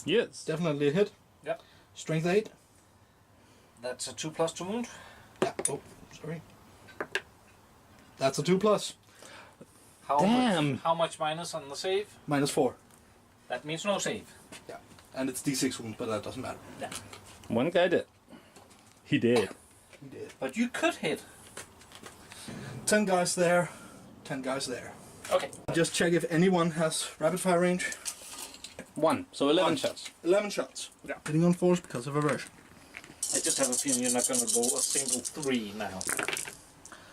[SPEAKER 1] Yes.
[SPEAKER 3] definitely a hit.
[SPEAKER 2] Yep.
[SPEAKER 3] Strength 8.
[SPEAKER 2] That's a 2 plus to wound.
[SPEAKER 3] Yeah. Oh, sorry. That's a 2 plus.
[SPEAKER 1] Damn.
[SPEAKER 2] How much minus on the save?
[SPEAKER 3] Minus 4.
[SPEAKER 2] That means no save.
[SPEAKER 3] Yeah. And it's d6 wound, but that doesn't matter.
[SPEAKER 2] Yeah.
[SPEAKER 1] 1 guy did. He did.
[SPEAKER 3] We did.
[SPEAKER 2] But you could hit.
[SPEAKER 3] 10 guys there. 10 guys there.
[SPEAKER 2] Okay.
[SPEAKER 3] Just check if anyone has rapid fire range.
[SPEAKER 1] 1. So 11
[SPEAKER 3] 1.
[SPEAKER 1] shots.
[SPEAKER 3] 11 shots.
[SPEAKER 2] Yeah.
[SPEAKER 3] Hitting on force because of aversion.
[SPEAKER 2] I just have a feeling you're not going to go a single 3 now.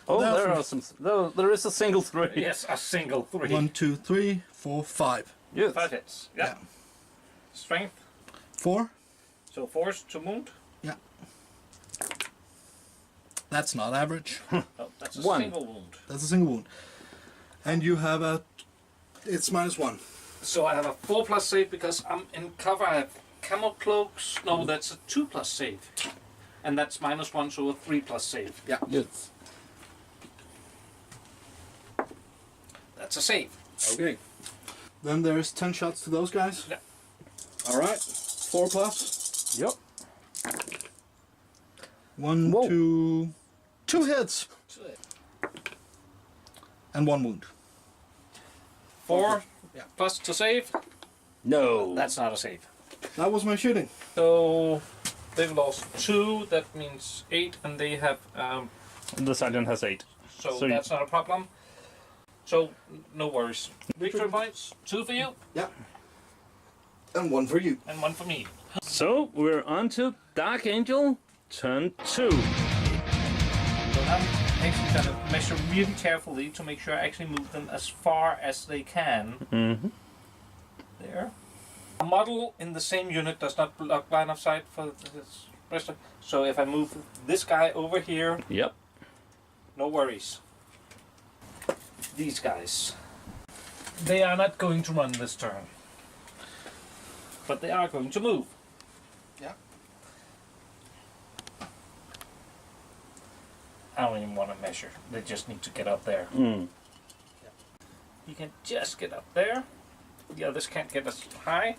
[SPEAKER 1] Oh,
[SPEAKER 3] That's
[SPEAKER 1] there are some. There is a single 3.
[SPEAKER 2] Yes, a single 3.
[SPEAKER 3] 1, 2, 3, 4, 5.
[SPEAKER 1] Yes.
[SPEAKER 2] 5 hits. Yeah. Strength.
[SPEAKER 3] 4.
[SPEAKER 2] So force to wound.
[SPEAKER 3] Yeah. That's not average.
[SPEAKER 2] Oh, that's a
[SPEAKER 1] 1.
[SPEAKER 2] single wound.
[SPEAKER 3] That's a single wound. And you have a... It's minus 1.
[SPEAKER 2] So I have a 4 plus save because I'm in cover. I have camel cloaks. No, that's a 2 plus save. And that's minus 1, so a 3 plus save.
[SPEAKER 3] Yeah.
[SPEAKER 1] Yes.
[SPEAKER 2] That's a save.
[SPEAKER 3] Okay. Then there's 10 shots to those guys.
[SPEAKER 2] Yeah.
[SPEAKER 3] Alright. 4 plus.
[SPEAKER 1] Yep.
[SPEAKER 3] 1,
[SPEAKER 1] Whoa.
[SPEAKER 3] 2... 2 hits. And 1 wound.
[SPEAKER 2] 4
[SPEAKER 3] Yeah.
[SPEAKER 2] plus to save.
[SPEAKER 1] No.
[SPEAKER 2] That's not a save.
[SPEAKER 3] That was my shooting.
[SPEAKER 2] So they've lost 2. That means 8, and they have.
[SPEAKER 1] The sergeant has 8.
[SPEAKER 2] So
[SPEAKER 1] So you-
[SPEAKER 2] that's not a problem. So no worries. Victory points. 2 for you
[SPEAKER 3] Yeah. And 1 for you.
[SPEAKER 2] and 1 for me.
[SPEAKER 1] So we're on to Dark Angel, turn 2.
[SPEAKER 2] So I'm actually going to measure really carefully to make sure I actually move them as far as they can.
[SPEAKER 1] Mm-hmm.
[SPEAKER 2] There. A model in the same unit does not block line of sight for this rest of. So if I move this guy over here,
[SPEAKER 1] Yep.
[SPEAKER 2] no worries. These guys. They are not going to run this turn. But they are going to move.
[SPEAKER 3] Yeah.
[SPEAKER 2] I don't even want to measure. They just need to get up there.
[SPEAKER 1] Mm.
[SPEAKER 2] You can just get up there. The others can't get as high.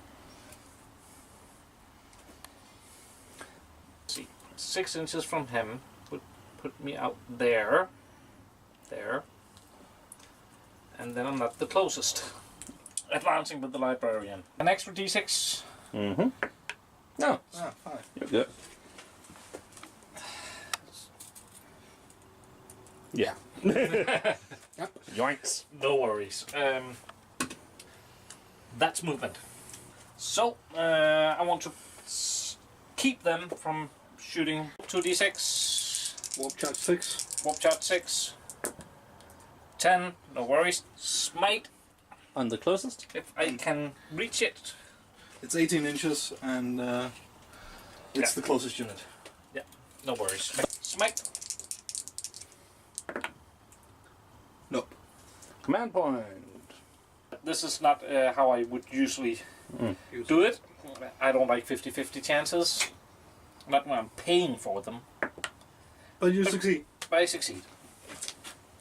[SPEAKER 2] See, 6 inches from him would put me out there. There. And then I'm not the closest. Advancing with the librarian. An extra d6.
[SPEAKER 1] Mm-hmm. No,
[SPEAKER 3] Ah, 5.
[SPEAKER 1] you're good. Yeah.
[SPEAKER 3] Yep.
[SPEAKER 1] Yoinks.
[SPEAKER 2] No worries. That's movement. So, I want to keep them from shooting 2d6.
[SPEAKER 3] Warp charge 6.
[SPEAKER 2] Warp charge 6. 10, no worries. Smite,
[SPEAKER 1] On the closest.
[SPEAKER 2] if I can reach it.
[SPEAKER 3] It's 18 inches and it's the closest unit.
[SPEAKER 2] Yeah, no worries. Smite.
[SPEAKER 3] Nope.
[SPEAKER 1] Command point.
[SPEAKER 2] This is not how I would usually do it. I don't like 50-50 chances. Not when I'm paying for them.
[SPEAKER 3] But you succeed.
[SPEAKER 2] But I succeed.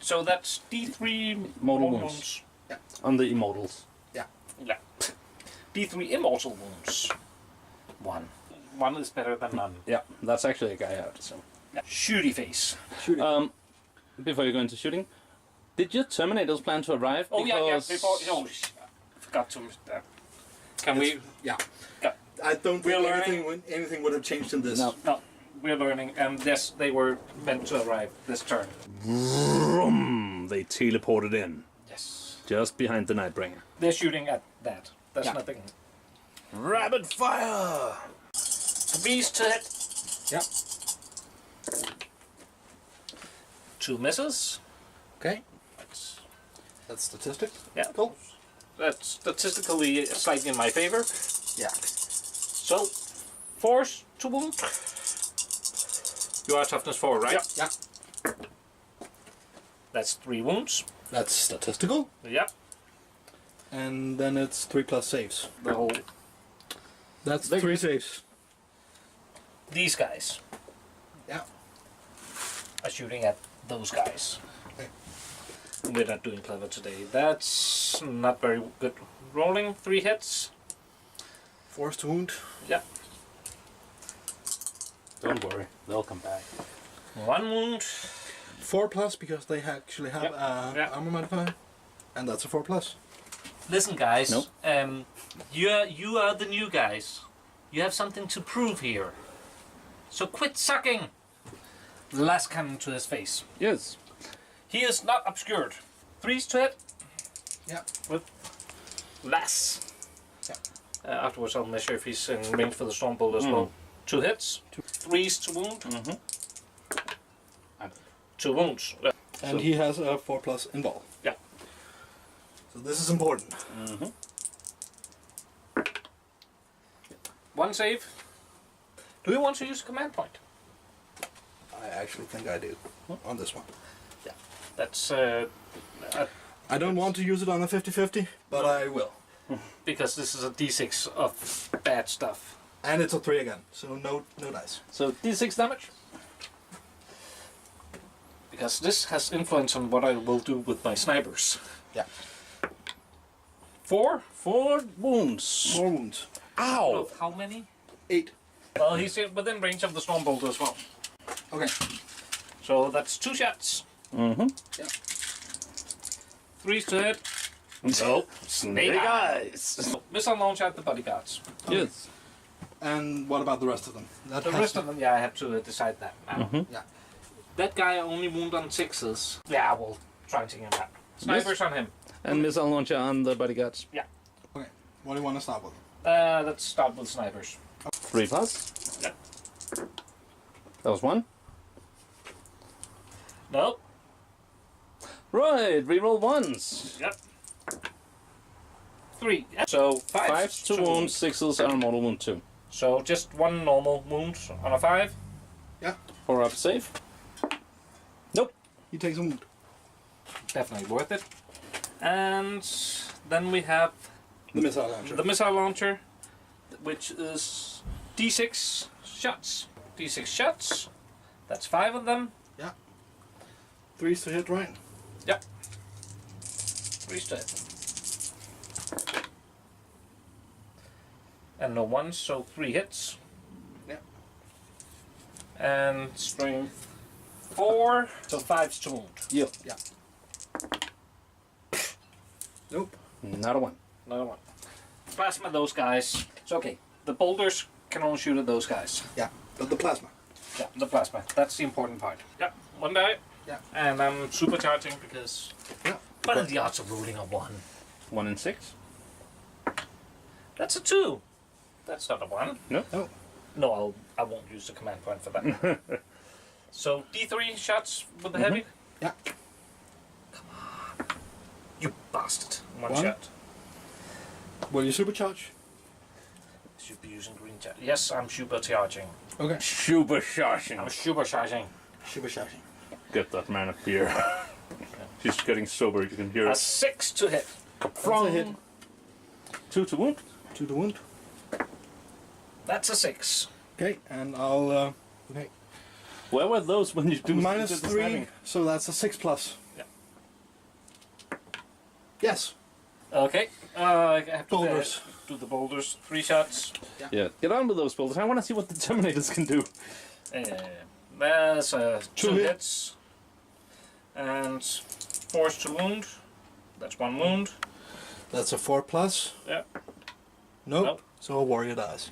[SPEAKER 2] So that's D3
[SPEAKER 1] Mortal wounds. On the immortals.
[SPEAKER 3] Yeah.
[SPEAKER 2] Yeah. D3 immortal wounds. 1. 1 is better than none.
[SPEAKER 1] Yeah, that's actually a guy out. So.
[SPEAKER 2] Shooty face.
[SPEAKER 1] Before you go into shooting, did your Terminators plan to arrive?
[SPEAKER 2] Oh
[SPEAKER 1] Because-
[SPEAKER 2] Before, I forgot to. Can we?
[SPEAKER 3] Yeah.
[SPEAKER 2] Yeah.
[SPEAKER 3] I don't
[SPEAKER 2] We're
[SPEAKER 3] think anything would have changed in this.
[SPEAKER 1] No.
[SPEAKER 2] No, we're learning, and yes, they were meant to arrive this turn.
[SPEAKER 1] Vroom, they teleported in.
[SPEAKER 2] Yes.
[SPEAKER 1] Just behind the Nightbringer.
[SPEAKER 2] They're shooting at that. That's
[SPEAKER 3] Yeah.
[SPEAKER 2] nothing.
[SPEAKER 1] Rapid fire!
[SPEAKER 2] 3s to hit.
[SPEAKER 3] Yeah.
[SPEAKER 2] 2 misses.
[SPEAKER 3] Okay.
[SPEAKER 2] That's,
[SPEAKER 3] That's statistic.
[SPEAKER 2] yeah.
[SPEAKER 3] Cool.
[SPEAKER 2] That's statistically slightly in my favor.
[SPEAKER 3] Yeah.
[SPEAKER 2] So, 4s to wound. You are toughness 4, right?
[SPEAKER 3] Yeah.
[SPEAKER 2] That's 3 wounds.
[SPEAKER 3] That's statistical.
[SPEAKER 2] Yep.
[SPEAKER 3] And then it's 3 plus saves.
[SPEAKER 2] The whole.
[SPEAKER 3] That's
[SPEAKER 1] They-
[SPEAKER 3] 3 saves.
[SPEAKER 2] These guys
[SPEAKER 3] Yeah.
[SPEAKER 2] are shooting at those guys.
[SPEAKER 3] Okay.
[SPEAKER 2] We're not doing clever today. That's not very good. Rolling 3 hits.
[SPEAKER 3] 4 to wound.
[SPEAKER 2] Yep.
[SPEAKER 1] Don't worry, they'll come back.
[SPEAKER 2] 1 wound.
[SPEAKER 3] 4 plus because they actually have
[SPEAKER 2] Yeah.
[SPEAKER 3] armor modifier. And that's a 4 plus.
[SPEAKER 2] Listen, guys.
[SPEAKER 1] Nope.
[SPEAKER 2] You are the new guys. You have something to prove here. So quit sucking. The last cannon to his face.
[SPEAKER 1] Yes.
[SPEAKER 2] He is not obscured. 3s to hit
[SPEAKER 3] Yeah.
[SPEAKER 2] with less.
[SPEAKER 3] Yeah.
[SPEAKER 2] Afterwards, I'll measure if he's in range for the Stormbolt as well. 2 hits. 3s to wound.
[SPEAKER 1] Mm-hmm.
[SPEAKER 2] 2 wounds.
[SPEAKER 3] And he has a 4 plus in ball.
[SPEAKER 2] Yeah.
[SPEAKER 3] So this is important.
[SPEAKER 1] Mm-hmm.
[SPEAKER 2] 1 save. Do you want to use a command point?
[SPEAKER 3] I actually think I do. On this one.
[SPEAKER 2] That's
[SPEAKER 3] I don't want to use it on a 50-50, but I will.
[SPEAKER 2] because this is a d6 of bad stuff.
[SPEAKER 3] And it's a 3 again, so no dice.
[SPEAKER 1] So D6 damage.
[SPEAKER 2] Because this has influence on what I will do with my snipers.
[SPEAKER 3] Yeah.
[SPEAKER 2] 4?
[SPEAKER 1] 4 wounds.
[SPEAKER 3] 4 wounds.
[SPEAKER 1] Ow!
[SPEAKER 2] Of how many?
[SPEAKER 3] 8.
[SPEAKER 2] Well, he's within range of the Stormbolt as well.
[SPEAKER 3] Okay.
[SPEAKER 2] So that's 2 shots.
[SPEAKER 1] Mm-hmm.
[SPEAKER 3] Yeah.
[SPEAKER 2] 3s to hit.
[SPEAKER 1] So, snake eyes.
[SPEAKER 2] Missile launch at the bodyguards.
[SPEAKER 1] Yes.
[SPEAKER 3] And what about the rest of them? That
[SPEAKER 2] The
[SPEAKER 3] has
[SPEAKER 2] rest
[SPEAKER 3] to-
[SPEAKER 2] of them, yeah, I have to decide that now.
[SPEAKER 3] Yeah.
[SPEAKER 2] That guy I only wound on 6s. Yeah, we'll try and take him out. Snipers on him.
[SPEAKER 1] And missile launcher on the bodyguards.
[SPEAKER 2] Yeah.
[SPEAKER 3] Okay. What do you want to start with?
[SPEAKER 2] Let's start with snipers.
[SPEAKER 1] 3 plus.
[SPEAKER 2] Yeah.
[SPEAKER 1] That was 1.
[SPEAKER 2] Nope.
[SPEAKER 1] Right, reroll 1s.
[SPEAKER 2] Yep. 3. Yep. So 5.
[SPEAKER 1] 5s, 2 wounds, 6s, and a mortal wound 2.
[SPEAKER 2] So just 1 normal wound on a 5.
[SPEAKER 3] Yeah.
[SPEAKER 1] 4 up save. Nope.
[SPEAKER 3] He takes a wound.
[SPEAKER 2] Definitely worth it. And then we have
[SPEAKER 3] The missile launcher.
[SPEAKER 2] the missile launcher, which is D6 shots. D6 shots. That's 5 of them.
[SPEAKER 3] Yeah. 3s to hit, right?
[SPEAKER 2] Yep. 3 to hit. And no 1s, so 3 hits.
[SPEAKER 3] Yeah.
[SPEAKER 2] And strength 4, so 5s to wound.
[SPEAKER 1] Yep.
[SPEAKER 3] Yeah. Nope.
[SPEAKER 1] Not a 1.
[SPEAKER 2] Another one. Plasma those guys. It's okay. The boulders can only shoot at those guys.
[SPEAKER 3] Yeah. But the plasma.
[SPEAKER 2] Yeah, the plasma. That's the important part. Yeah, 1 die.
[SPEAKER 3] Yeah.
[SPEAKER 2] And I'm supercharging because...
[SPEAKER 3] Yeah.
[SPEAKER 2] What are the odds of rolling a 1?
[SPEAKER 1] 1 and 6.
[SPEAKER 2] That's a 2. That's not a 1.
[SPEAKER 1] No.
[SPEAKER 3] No.
[SPEAKER 2] No, I won't use the command point for that. So D3 shots with the heavy.
[SPEAKER 3] Yeah.
[SPEAKER 2] You bastard! One
[SPEAKER 3] One.
[SPEAKER 2] shot.
[SPEAKER 3] Will you supercharge?
[SPEAKER 2] Should be using green chat. Yes, I'm supercharging.
[SPEAKER 3] Okay.
[SPEAKER 1] Supercharging.
[SPEAKER 2] I'm supercharging.
[SPEAKER 3] Supercharging.
[SPEAKER 1] Get that man a beer. He's getting sober, you can hear
[SPEAKER 2] A
[SPEAKER 1] it.
[SPEAKER 2] 6 to hit.
[SPEAKER 3] That's a hit.
[SPEAKER 1] 2 to wound.
[SPEAKER 3] 2 to wound.
[SPEAKER 2] That's a 6.
[SPEAKER 3] Okay, and I'll. Okay.
[SPEAKER 1] Where were those when you do
[SPEAKER 3] Minus
[SPEAKER 1] did the
[SPEAKER 3] 3,
[SPEAKER 1] sniping?
[SPEAKER 3] so that's a 6 plus.
[SPEAKER 2] Yeah.
[SPEAKER 3] Yes.
[SPEAKER 2] Okay. I have to
[SPEAKER 3] Boulders.
[SPEAKER 2] do the boulders. 3 shots.
[SPEAKER 1] Yeah, get on with those boulders. I want to see what the Terminators can do.
[SPEAKER 2] There's 2
[SPEAKER 3] hit.
[SPEAKER 2] hits. And force to wound. That's 1 wound.
[SPEAKER 3] That's a 4 plus.
[SPEAKER 2] Yeah.
[SPEAKER 3] Nope.
[SPEAKER 2] Nope.
[SPEAKER 3] So a warrior dies.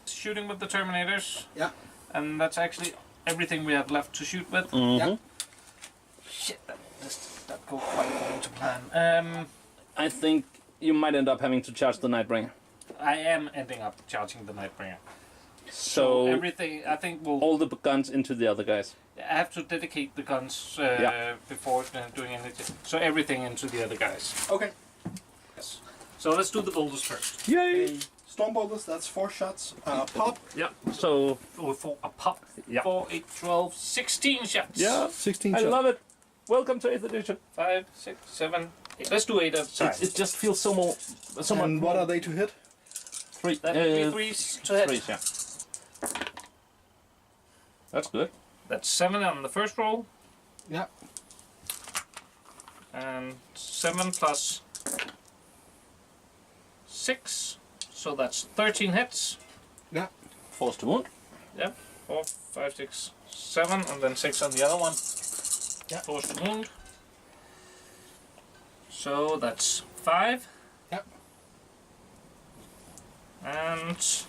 [SPEAKER 2] Shooting with the Terminators.
[SPEAKER 3] Yeah.
[SPEAKER 2] And that's actually everything we have left to shoot with.
[SPEAKER 3] Yeah.
[SPEAKER 2] Shit, that go quite according to plan.
[SPEAKER 1] I think you might end up having to charge the Nightbringer.
[SPEAKER 2] I am ending up charging the Nightbringer.
[SPEAKER 1] So
[SPEAKER 2] everything, I think we'll...
[SPEAKER 1] all the guns into the other guys.
[SPEAKER 2] I have to dedicate the guns
[SPEAKER 1] Yeah.
[SPEAKER 2] before doing anything. So everything into the other guys.
[SPEAKER 3] Okay.
[SPEAKER 2] Yes. So let's do the boulders first.
[SPEAKER 1] Yay!
[SPEAKER 3] Storm boulders, that's 4 shots. Pop.
[SPEAKER 1] Yeah. So
[SPEAKER 2] For a pop.
[SPEAKER 1] Yeah.
[SPEAKER 2] 4, 8, 12, 16 shots.
[SPEAKER 1] yeah,
[SPEAKER 3] 16
[SPEAKER 1] I
[SPEAKER 3] shots.
[SPEAKER 1] love it. Welcome to 8th edition.
[SPEAKER 2] 5, 6, 7, 8. Let's do 8 at a time.
[SPEAKER 1] It just feels so more. So much.
[SPEAKER 3] And what are they to hit?
[SPEAKER 1] 3?
[SPEAKER 2] That would be 3s to hit.
[SPEAKER 1] 3, yeah. That's good.
[SPEAKER 2] That's 7 on the first roll.
[SPEAKER 3] Yeah.
[SPEAKER 2] And 7 plus 6. So that's 13 hits.
[SPEAKER 3] Yeah.
[SPEAKER 1] Force to wound.
[SPEAKER 2] Yeah. 4, 5, 6, 7, and then 6 on the other one.
[SPEAKER 3] Yeah.
[SPEAKER 2] Force to wound. So that's 5.
[SPEAKER 3] Yep.
[SPEAKER 2] And 5.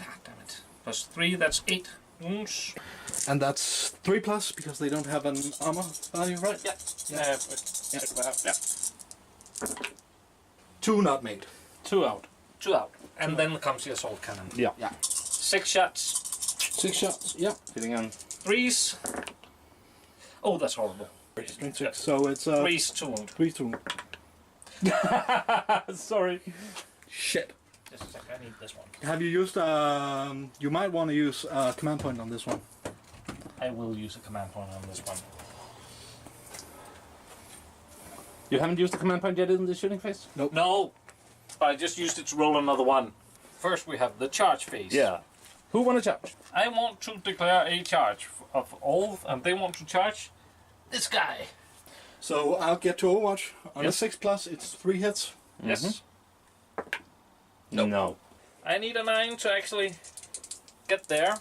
[SPEAKER 2] Ah, damn it. Plus 3, that's 8 wounds.
[SPEAKER 3] And that's 3 plus because they don't have an armor value, right?
[SPEAKER 2] Yeah.
[SPEAKER 3] Yeah.
[SPEAKER 2] Check that out. Yeah.
[SPEAKER 3] 2 not made.
[SPEAKER 1] 2 out.
[SPEAKER 2] 2 out. And then comes the assault cannon.
[SPEAKER 1] Yeah.
[SPEAKER 3] Yeah.
[SPEAKER 2] 6 shots.
[SPEAKER 3] 6 shots. Yeah.
[SPEAKER 1] Hitting on.
[SPEAKER 2] 3s. Oh, that's horrible.
[SPEAKER 3] Strength 6. So it's
[SPEAKER 2] 3s to wound.
[SPEAKER 3] 3 to wound.
[SPEAKER 1] Sorry.
[SPEAKER 3] Shit.
[SPEAKER 2] Just a sec, I need this one.
[SPEAKER 3] Have you used? You might want to use command point on this one.
[SPEAKER 2] I will use a command point on this one.
[SPEAKER 1] You haven't used the command point yet in the shooting phase?
[SPEAKER 2] No! I just used it to roll another one. First we have the charge phase.
[SPEAKER 1] Yeah. Who want to charge?
[SPEAKER 2] I want to declare a charge of all, and they want to charge this guy.
[SPEAKER 3] So I'll get to Overwatch on
[SPEAKER 2] Yes.
[SPEAKER 3] a 6 plus. It's 3 hits.
[SPEAKER 2] Yes.
[SPEAKER 3] Nope.
[SPEAKER 1] No.
[SPEAKER 2] I need a 9 to actually get there.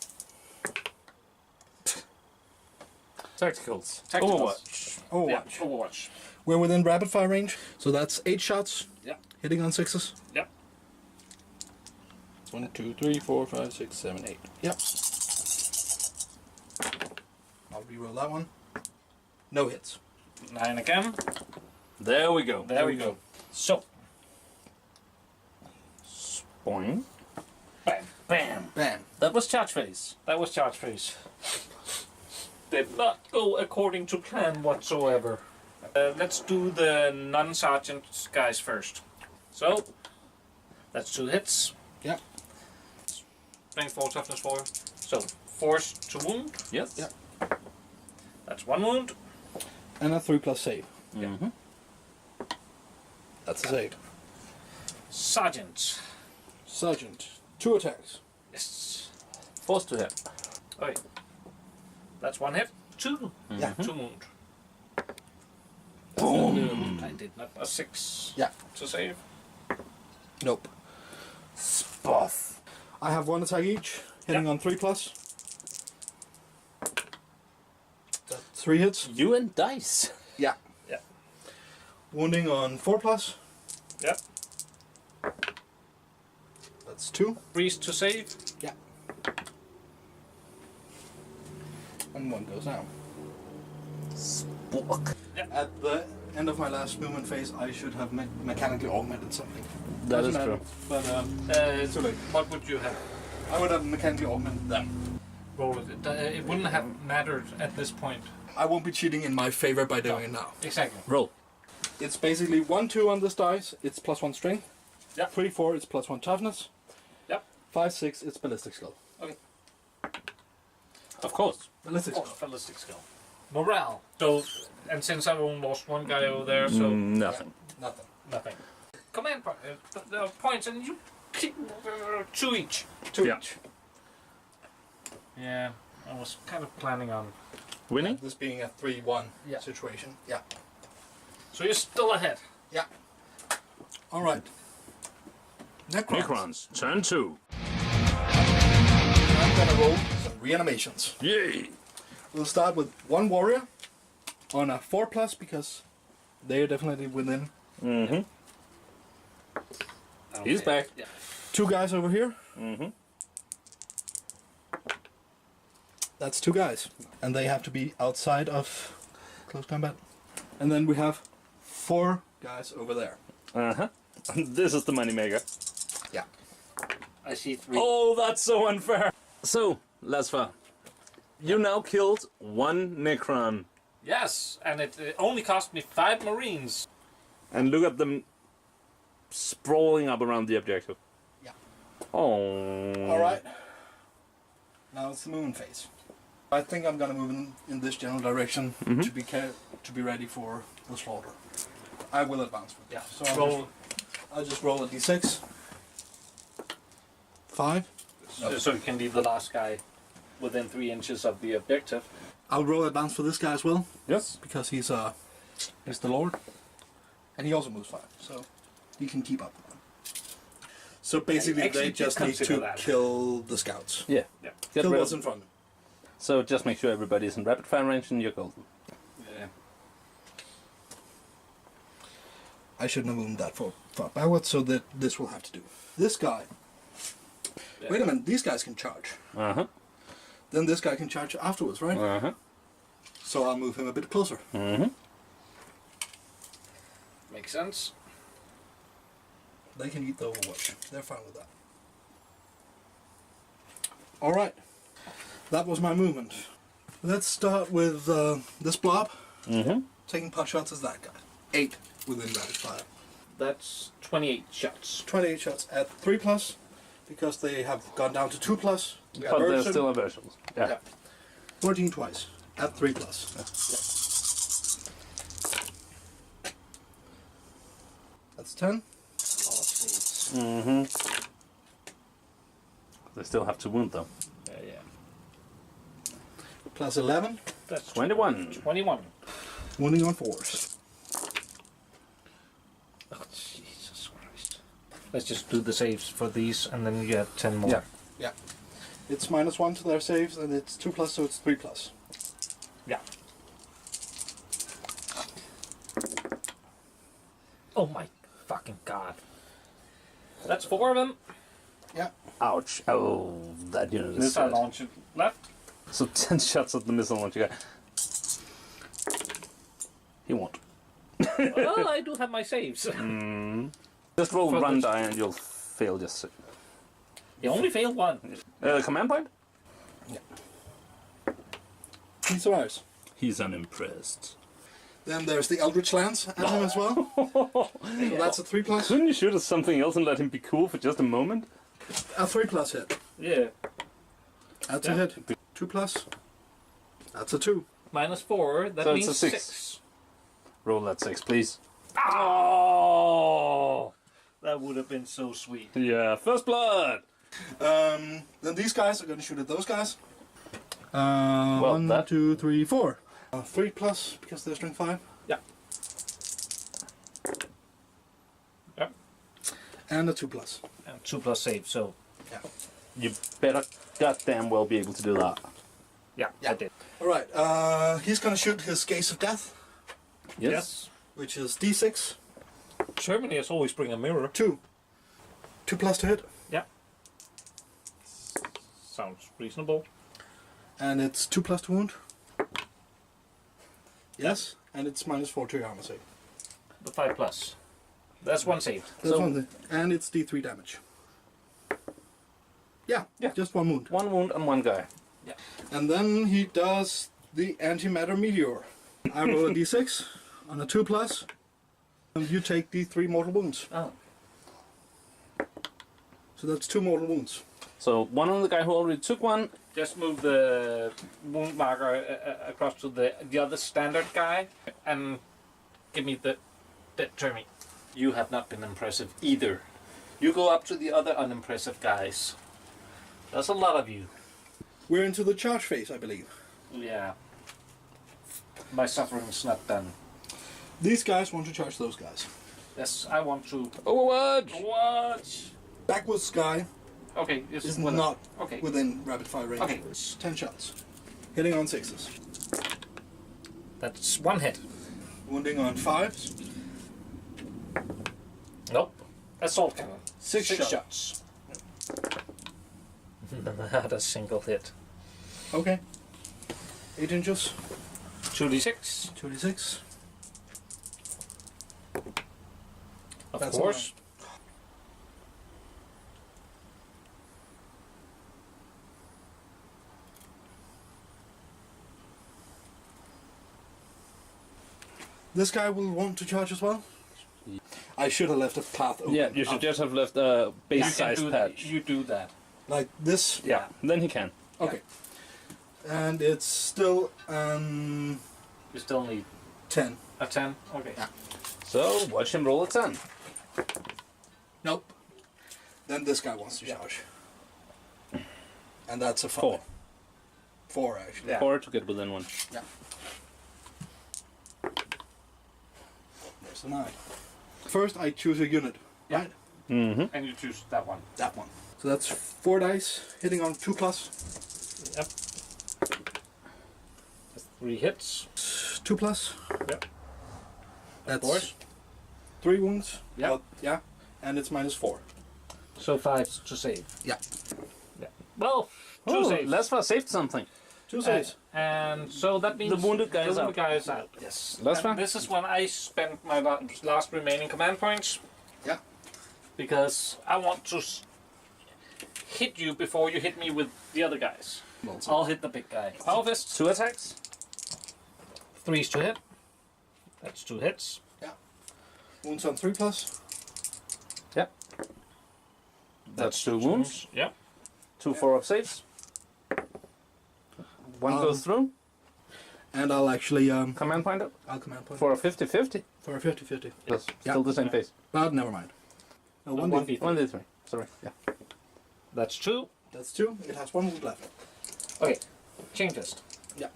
[SPEAKER 1] Tacticals.
[SPEAKER 2] Tacticals.
[SPEAKER 3] Overwatch.
[SPEAKER 2] Yeah, Overwatch.
[SPEAKER 3] We're within rapid fire range, so that's 8 shots.
[SPEAKER 2] Yeah.
[SPEAKER 3] Hitting on 6s.
[SPEAKER 2] Yep.
[SPEAKER 3] 1, 2, 3, 4, 5, 6, 7, 8. Yep. I'll reroll that one. No hits.
[SPEAKER 2] 9 again.
[SPEAKER 1] There we go.
[SPEAKER 2] There we go. So,
[SPEAKER 1] Boing.
[SPEAKER 2] bam, bam.
[SPEAKER 3] Bam.
[SPEAKER 1] That was charge phase.
[SPEAKER 2] That was charge phase. Did not go according to plan whatsoever. Let's do the non-sergeant guys first. So, that's 2 hits.
[SPEAKER 3] Yep.
[SPEAKER 2] Strength 4, toughness 4. So, force to wound.
[SPEAKER 1] Yes.
[SPEAKER 3] Yep.
[SPEAKER 2] That's 1 wound.
[SPEAKER 3] And a 3 plus save.
[SPEAKER 1] Mm-hmm.
[SPEAKER 3] That's a save.
[SPEAKER 2] Sergeant.
[SPEAKER 3] Sergeant. 2 attacks.
[SPEAKER 2] Yes.
[SPEAKER 1] Force to hit.
[SPEAKER 2] Oh, wait. That's 1 hit. 2.
[SPEAKER 3] Yeah.
[SPEAKER 2] 2 wound.
[SPEAKER 3] Boom.
[SPEAKER 2] I did not. A 6
[SPEAKER 3] Yeah.
[SPEAKER 2] to save.
[SPEAKER 3] Nope.
[SPEAKER 1] Spoff.
[SPEAKER 3] I have 1 attack each, hitting
[SPEAKER 2] Yep.
[SPEAKER 3] on 3 plus. 3 hits.
[SPEAKER 1] You and dice.
[SPEAKER 3] Yeah.
[SPEAKER 2] Yeah.
[SPEAKER 3] Wounding on 4 plus.
[SPEAKER 2] Yep.
[SPEAKER 3] That's 2.
[SPEAKER 2] Breeze to save.
[SPEAKER 3] Yeah. And 1 goes down.
[SPEAKER 1] Spook.
[SPEAKER 3] At the end of my last movement phase, I should have mechanically augmented something.
[SPEAKER 1] That is
[SPEAKER 3] Doesn't
[SPEAKER 1] true.
[SPEAKER 3] matter, But it's too late.
[SPEAKER 2] What would you have?
[SPEAKER 3] I would have mechanically augmented them.
[SPEAKER 2] Roll it. It wouldn't have mattered at this point.
[SPEAKER 3] I won't be cheating in my favor by doing it now.
[SPEAKER 2] Exactly.
[SPEAKER 1] Roll.
[SPEAKER 3] It's basically 1, 2 on this dice. It's +1 strength.
[SPEAKER 2] Yep.
[SPEAKER 3] 3, 4. It's +1 toughness.
[SPEAKER 2] Yep.
[SPEAKER 3] 5, 6. It's ballistic skill.
[SPEAKER 2] Okay.
[SPEAKER 1] Of course.
[SPEAKER 3] Ballistic skill.
[SPEAKER 2] Ballistic skill. Morale. So, and since I've only lost one guy over there, so
[SPEAKER 1] Nothing.
[SPEAKER 3] Nothing.
[SPEAKER 2] nothing. Command points, and you keep 2 each.
[SPEAKER 3] 2
[SPEAKER 1] Yeah.
[SPEAKER 3] each.
[SPEAKER 2] Yeah, I was kind of planning on.
[SPEAKER 1] Winning?
[SPEAKER 3] This being a 3-1
[SPEAKER 2] Yeah.
[SPEAKER 3] situation. Yeah.
[SPEAKER 2] So you're still ahead.
[SPEAKER 3] Yeah. All right. Necrons.
[SPEAKER 1] Necrons, turn 2.
[SPEAKER 3] I'm gonna roll some reanimations.
[SPEAKER 1] Yay!
[SPEAKER 3] We'll start with 1 warrior on a 4+ because they're definitely within.
[SPEAKER 1] Mm-hmm. He's back.
[SPEAKER 2] Yeah.
[SPEAKER 3] 2 guys over here.
[SPEAKER 1] Mm-hmm.
[SPEAKER 3] That's 2 guys. And they have to be outside of close combat. And then we have 4 guys over there.
[SPEAKER 1] Uh-huh. This is the moneymaker.
[SPEAKER 3] Yeah.
[SPEAKER 2] I see 3.
[SPEAKER 1] Oh, that's so unfair. So, Lasfa, you now killed 1 Necron.
[SPEAKER 2] Yes, and it only cost me 5 Marines.
[SPEAKER 1] And look at them sprawling up around the objective.
[SPEAKER 3] Yeah.
[SPEAKER 1] Oh.
[SPEAKER 3] All right. Now it's the movement phase. I think I'm gonna move in this general direction to be ready for the slaughter. I will advance with
[SPEAKER 2] Yeah.
[SPEAKER 3] So
[SPEAKER 2] Roll.
[SPEAKER 3] I'll just roll a d6. 5.
[SPEAKER 2] So you can leave the last guy within 3 inches of the objective.
[SPEAKER 3] I'll roll advance for this guy as well
[SPEAKER 1] Yes.
[SPEAKER 3] because he's the lord, and he also moves 5, so he can keep up with them. So basically,
[SPEAKER 2] actually
[SPEAKER 3] they
[SPEAKER 2] did
[SPEAKER 3] just need
[SPEAKER 2] consider
[SPEAKER 3] to
[SPEAKER 2] that.
[SPEAKER 3] kill the scouts.
[SPEAKER 1] Yeah.
[SPEAKER 2] Yeah.
[SPEAKER 1] Get
[SPEAKER 3] Kill
[SPEAKER 1] rid
[SPEAKER 3] what's
[SPEAKER 1] of-
[SPEAKER 3] in front of them.
[SPEAKER 1] So just make sure everybody's in rapid fire range and you're golden.
[SPEAKER 2] Yeah.
[SPEAKER 3] I shouldn't have moved that far backwards, so that this will have to do. This guy.
[SPEAKER 2] Yeah.
[SPEAKER 3] Wait a minute, these guys can charge.
[SPEAKER 1] Uh-huh.
[SPEAKER 3] Then this guy can charge afterwards, right?
[SPEAKER 1] Uh-huh.
[SPEAKER 3] So I'll move him a bit closer.
[SPEAKER 1] Mm-hmm.
[SPEAKER 2] Makes sense.
[SPEAKER 3] They can eat the Overwatch. They're fine with that. Alright. That was my movement. Let's start with this blob.
[SPEAKER 1] Mm-hmm.
[SPEAKER 3] Taking pot shots as that guy. 8 within rapid fire.
[SPEAKER 2] That's 28 shots.
[SPEAKER 3] 28 shots at 3+, because they have gone down to 2+.
[SPEAKER 1] But there's still aversions. Yeah.
[SPEAKER 3] Yeah. 14 twice at 3+. That's 10.
[SPEAKER 1] Mm-hmm. They still have to wound though.
[SPEAKER 2] Yeah.
[SPEAKER 3] Plus 11.
[SPEAKER 2] That's
[SPEAKER 1] 21.
[SPEAKER 2] 21.
[SPEAKER 3] Wounding on 4s.
[SPEAKER 2] Oh, Jesus Christ. Let's just do the saves for these, and then you have 10 more.
[SPEAKER 1] Yeah.
[SPEAKER 3] Yeah. It's -1 to their saves, and it's 2+, so it's 3+.
[SPEAKER 2] Yeah. Oh my fucking god. That's 4 of them.
[SPEAKER 3] Yeah.
[SPEAKER 1] Ouch. Oh, that unit is
[SPEAKER 2] Missile
[SPEAKER 1] dead.
[SPEAKER 2] launcher left.
[SPEAKER 1] So 10 shots at the missile launcher guy. He won't.
[SPEAKER 2] Well, I do have my saves.
[SPEAKER 1] Just roll
[SPEAKER 2] For
[SPEAKER 1] run
[SPEAKER 2] the-
[SPEAKER 1] die and you'll fail just.
[SPEAKER 2] You only failed 1.
[SPEAKER 1] Command point?
[SPEAKER 3] He survives.
[SPEAKER 1] He's unimpressed.
[SPEAKER 3] Then there's the Eldritch Lance at him as well. So that's a 3+.
[SPEAKER 1] Couldn't you shoot at something else and let him be cool for just a moment?
[SPEAKER 3] A 3+ hit.
[SPEAKER 2] Yeah.
[SPEAKER 3] That's
[SPEAKER 2] Yeah.
[SPEAKER 3] a hit. 2+. That's a 2.
[SPEAKER 2] -4. That
[SPEAKER 1] So it's
[SPEAKER 2] means
[SPEAKER 1] a 6.
[SPEAKER 2] 6.
[SPEAKER 1] Roll that 6, please.
[SPEAKER 2] Oh! That would have been so sweet.
[SPEAKER 1] Yeah, first blood!
[SPEAKER 3] Then these guys are going to shoot at those guys.
[SPEAKER 1] Well,
[SPEAKER 3] 1,
[SPEAKER 1] that-
[SPEAKER 3] 2, 3, 4. 3+ because they're strength 5.
[SPEAKER 2] Yeah. Yep.
[SPEAKER 3] And a 2+.
[SPEAKER 2] And 2+ save, so
[SPEAKER 3] Yeah.
[SPEAKER 1] You better goddamn well be able to do that.
[SPEAKER 2] yeah, I did.
[SPEAKER 3] Alright, he's going to shoot his Gaze of Death,
[SPEAKER 2] Yes.
[SPEAKER 3] which is D6.
[SPEAKER 2] Germany is always bring a mirror.
[SPEAKER 3] 2. 2+ to hit.
[SPEAKER 2] Yeah. Sounds reasonable.
[SPEAKER 3] And it's 2+ to wound. Yes, and it's -4 to your armor save.
[SPEAKER 2] the 5 plus. That's one saved.
[SPEAKER 3] That's
[SPEAKER 1] So-
[SPEAKER 3] one thing. And it's D3 damage. Yeah, just one wound.
[SPEAKER 1] 1 wound on 1 guy.
[SPEAKER 2] Yeah.
[SPEAKER 3] And then he does the antimatter meteor. I roll a D6 on a 2 plus. And you take D3 mortal wounds.
[SPEAKER 2] Oh.
[SPEAKER 3] So that's 2 mortal wounds.
[SPEAKER 1] So 1 on the guy who already took 1.
[SPEAKER 2] Just move the wound marker across to the other standard guy and give me the Termy. You have not been impressive either. You go up to the other unimpressive guys. There's a lot of you.
[SPEAKER 3] We're into the charge phase, I believe.
[SPEAKER 2] Yeah. My suffering's not done.
[SPEAKER 3] These guys want to charge those guys.
[SPEAKER 2] Yes, I want to.
[SPEAKER 1] Overwatch!
[SPEAKER 2] What?
[SPEAKER 3] Backwards guy
[SPEAKER 2] Okay, it's
[SPEAKER 3] is
[SPEAKER 2] within-
[SPEAKER 3] not
[SPEAKER 2] Okay.
[SPEAKER 3] within rapid fire range.
[SPEAKER 2] Okay.
[SPEAKER 3] 10 shots. Hitting on 6s.
[SPEAKER 2] That's 1 hit.
[SPEAKER 3] Wounding on 5s.
[SPEAKER 2] Nope. Assault cannon.
[SPEAKER 3] 6 shots.
[SPEAKER 2] shots. Not a single hit.
[SPEAKER 3] Okay. 8 inches.
[SPEAKER 2] 2d6.
[SPEAKER 3] 26.
[SPEAKER 2] Of
[SPEAKER 3] That's
[SPEAKER 2] course.
[SPEAKER 3] This guy will want to charge as well. I should have left a path open.
[SPEAKER 1] Yeah, you should just have left a
[SPEAKER 2] You can
[SPEAKER 1] base-sized
[SPEAKER 2] do
[SPEAKER 1] patch.
[SPEAKER 2] You do that.
[SPEAKER 3] Like this.
[SPEAKER 1] Yeah, then he can.
[SPEAKER 3] Okay. And it's still
[SPEAKER 2] You still need
[SPEAKER 3] 10.
[SPEAKER 2] a 10? Okay.
[SPEAKER 3] Yeah.
[SPEAKER 1] So watch him roll a 10.
[SPEAKER 3] Nope. Then this guy wants to charge. And that's a 5.
[SPEAKER 1] 4.
[SPEAKER 3] 4 actually.
[SPEAKER 2] Yeah.
[SPEAKER 1] 4 to get within 1.
[SPEAKER 3] Yeah. There's a 9. First I choose a unit.
[SPEAKER 2] Yeah.
[SPEAKER 3] Right?
[SPEAKER 1] Mm-hmm.
[SPEAKER 2] And you choose that one.
[SPEAKER 3] That one. So that's 4 dice hitting on 2 plus.
[SPEAKER 2] Yep. That's 3 hits.
[SPEAKER 3] 2 plus.
[SPEAKER 2] Yep.
[SPEAKER 3] That's
[SPEAKER 2] course.
[SPEAKER 3] 3 wounds.
[SPEAKER 2] Yep.
[SPEAKER 3] Yeah. And it's minus 4.
[SPEAKER 2] So 5 to save.
[SPEAKER 3] Yeah.
[SPEAKER 2] Yeah. Well, 2
[SPEAKER 1] Oh,
[SPEAKER 2] saves.
[SPEAKER 1] Lesva saved something.
[SPEAKER 3] 2 saves.
[SPEAKER 2] And so that means
[SPEAKER 1] The wounded guy is out.
[SPEAKER 2] guy is out.
[SPEAKER 3] Yes.
[SPEAKER 1] Lesva?
[SPEAKER 2] And this is when I spend my last remaining command points.
[SPEAKER 3] Yeah.
[SPEAKER 2] Because I want to hit you before you hit me with the other guys. I'll hit the big guy. Power fist.
[SPEAKER 1] 2 attacks.
[SPEAKER 2] 3's to hit. That's 2 hits.
[SPEAKER 3] Yeah. Wounds on 3 plus.
[SPEAKER 1] Yep. That's 2 wounds.
[SPEAKER 2] Yep.
[SPEAKER 1] 2 4-up saves. 1 goes through.
[SPEAKER 3] And I'll actually
[SPEAKER 1] Command point up
[SPEAKER 3] I'll command point
[SPEAKER 1] for a 50-50.
[SPEAKER 3] for a 50-50.
[SPEAKER 1] That's
[SPEAKER 3] Yeah.
[SPEAKER 1] still the same face.
[SPEAKER 3] But never mind. No, 1d.
[SPEAKER 1] 1d3. Sorry. Yeah.
[SPEAKER 2] That's 2.
[SPEAKER 3] That's 2. It has 1 wound left.
[SPEAKER 2] Okay. Chain fist.
[SPEAKER 3] Yeah.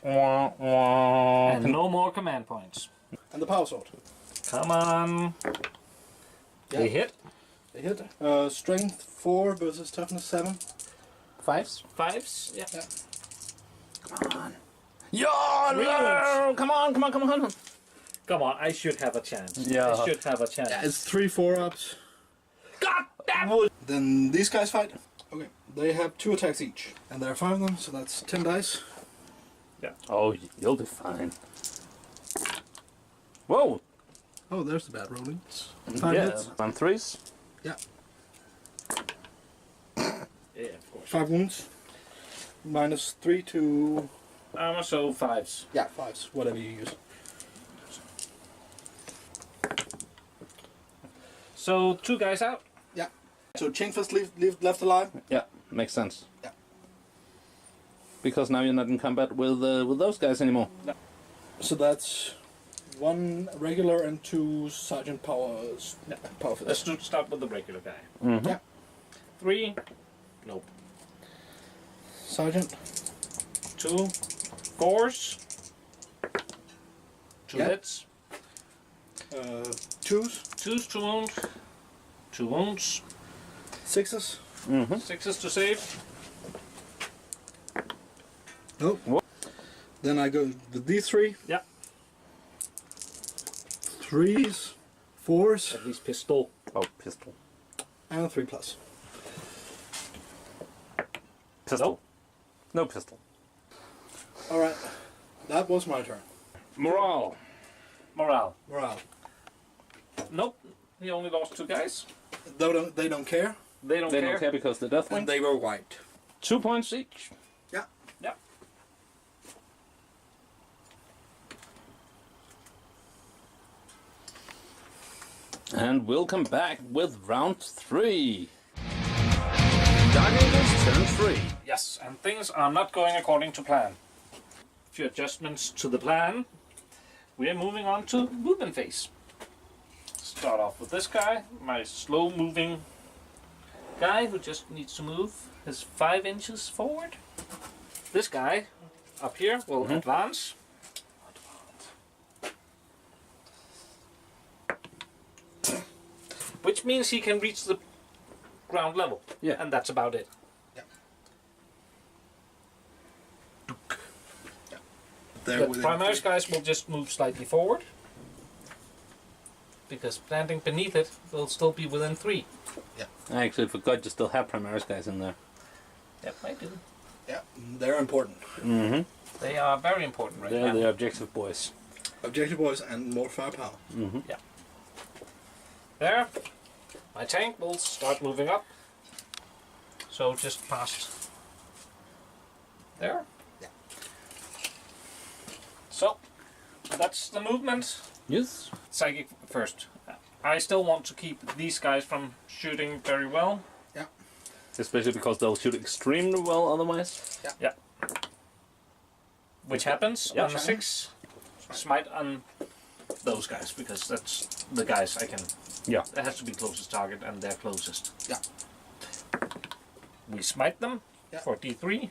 [SPEAKER 2] And no more command points.
[SPEAKER 3] And the power sword.
[SPEAKER 2] Come on.
[SPEAKER 3] Yeah.
[SPEAKER 2] They hit.
[SPEAKER 3] They hit. Strength 4 versus toughness 7.
[SPEAKER 1] 5s.
[SPEAKER 2] 5s. Yeah.
[SPEAKER 3] Yeah.
[SPEAKER 1] Come on. Yo! Come on, come on, come on, come on.
[SPEAKER 2] Come on, I should have a chance.
[SPEAKER 1] Yeah.
[SPEAKER 2] I should have a chance.
[SPEAKER 3] Yeah, it's 3 4-ups.
[SPEAKER 2] God damn it!
[SPEAKER 3] Then these guys fight. Okay. They have 2 attacks each. And there are 5 of them, so that's 10 dice.
[SPEAKER 1] Oh, you'll be fine. Whoa!
[SPEAKER 3] Oh, there's the bad rolling. 5
[SPEAKER 1] Yeah,
[SPEAKER 3] hits.
[SPEAKER 1] on 3s.
[SPEAKER 3] Yeah.
[SPEAKER 2] Yeah, of course.
[SPEAKER 3] 5 wounds. Minus 3 to...
[SPEAKER 2] So 5s.
[SPEAKER 3] Yeah, 5s. Whatever you use.
[SPEAKER 2] So 2 guys out.
[SPEAKER 3] Yeah. So Chainfist left alive.
[SPEAKER 1] Yeah, makes sense.
[SPEAKER 3] Yeah.
[SPEAKER 1] Because now you're not in combat with those guys anymore.
[SPEAKER 3] So that's 1 regular and 2 sergeant powers.
[SPEAKER 2] Yeah.
[SPEAKER 3] Power for
[SPEAKER 2] Let's
[SPEAKER 3] this.
[SPEAKER 2] start with the regular guy.
[SPEAKER 1] Mm-hmm.
[SPEAKER 3] Yeah.
[SPEAKER 2] 3. Nope.
[SPEAKER 3] Sergeant.
[SPEAKER 2] 2. 4s. 2
[SPEAKER 3] Yeah.
[SPEAKER 2] hits.
[SPEAKER 3] 2s.
[SPEAKER 2] 2's 2 wounds. 2 wounds.
[SPEAKER 3] 6s.
[SPEAKER 1] Mm-hmm.
[SPEAKER 2] 6s to save.
[SPEAKER 3] Nope.
[SPEAKER 1] What?
[SPEAKER 3] Then I go with these 3.
[SPEAKER 2] Yeah.
[SPEAKER 3] 3s. 4s.
[SPEAKER 2] At least pistol.
[SPEAKER 1] Oh, pistol.
[SPEAKER 3] And 3 plus.
[SPEAKER 1] Pistol.
[SPEAKER 2] Nope.
[SPEAKER 1] No pistol.
[SPEAKER 3] Alright. That was my turn.
[SPEAKER 1] Morale.
[SPEAKER 2] Morale.
[SPEAKER 3] Morale.
[SPEAKER 2] Nope. He only lost 2 guys.
[SPEAKER 3] They don't care.
[SPEAKER 2] They don't
[SPEAKER 1] They
[SPEAKER 2] care.
[SPEAKER 1] don't care because the death
[SPEAKER 3] And
[SPEAKER 1] wing.
[SPEAKER 3] they were wiped.
[SPEAKER 1] 2 points each.
[SPEAKER 3] Yeah.
[SPEAKER 2] Yeah.
[SPEAKER 1] And we'll come back with round 3. Dark Ages turn 3.
[SPEAKER 2] Yes, and things are not going according to plan. A few adjustments to the plan. We are moving on to movement phase. Start off with this guy, my slow moving guy who just needs to move his 5 inches forward. This guy up here will advance. Which means he can reach the ground level.
[SPEAKER 1] Yeah.
[SPEAKER 2] And that's about it.
[SPEAKER 3] They're
[SPEAKER 2] The
[SPEAKER 3] within
[SPEAKER 2] primary
[SPEAKER 3] 3.
[SPEAKER 2] guys will just move slightly forward. Because planting beneath it will still be within 3.
[SPEAKER 1] I actually forgot you still have Primaris guys in there.
[SPEAKER 2] Yep, I do.
[SPEAKER 3] Yeah, they're important.
[SPEAKER 1] Mm-hmm.
[SPEAKER 2] They are very important right
[SPEAKER 1] They're
[SPEAKER 2] now.
[SPEAKER 1] the objective boys.
[SPEAKER 3] Objective boys and more firepower.
[SPEAKER 1] Mm-hmm.
[SPEAKER 2] There. My tank will start moving up. So just past there.
[SPEAKER 3] Yeah.
[SPEAKER 2] So that's the movement.
[SPEAKER 1] Yes.
[SPEAKER 2] Psychic first. I still want to keep these guys from shooting very well.
[SPEAKER 1] Especially because they'll shoot extremely well otherwise.
[SPEAKER 2] Yeah. Which happens
[SPEAKER 1] Yeah.
[SPEAKER 2] on the 6. Smite on those guys because that's the guys I can.
[SPEAKER 1] Yeah.
[SPEAKER 2] That has to be closest target and they're closest.
[SPEAKER 3] Yeah.
[SPEAKER 2] We smite them
[SPEAKER 3] Yeah.
[SPEAKER 2] for D3.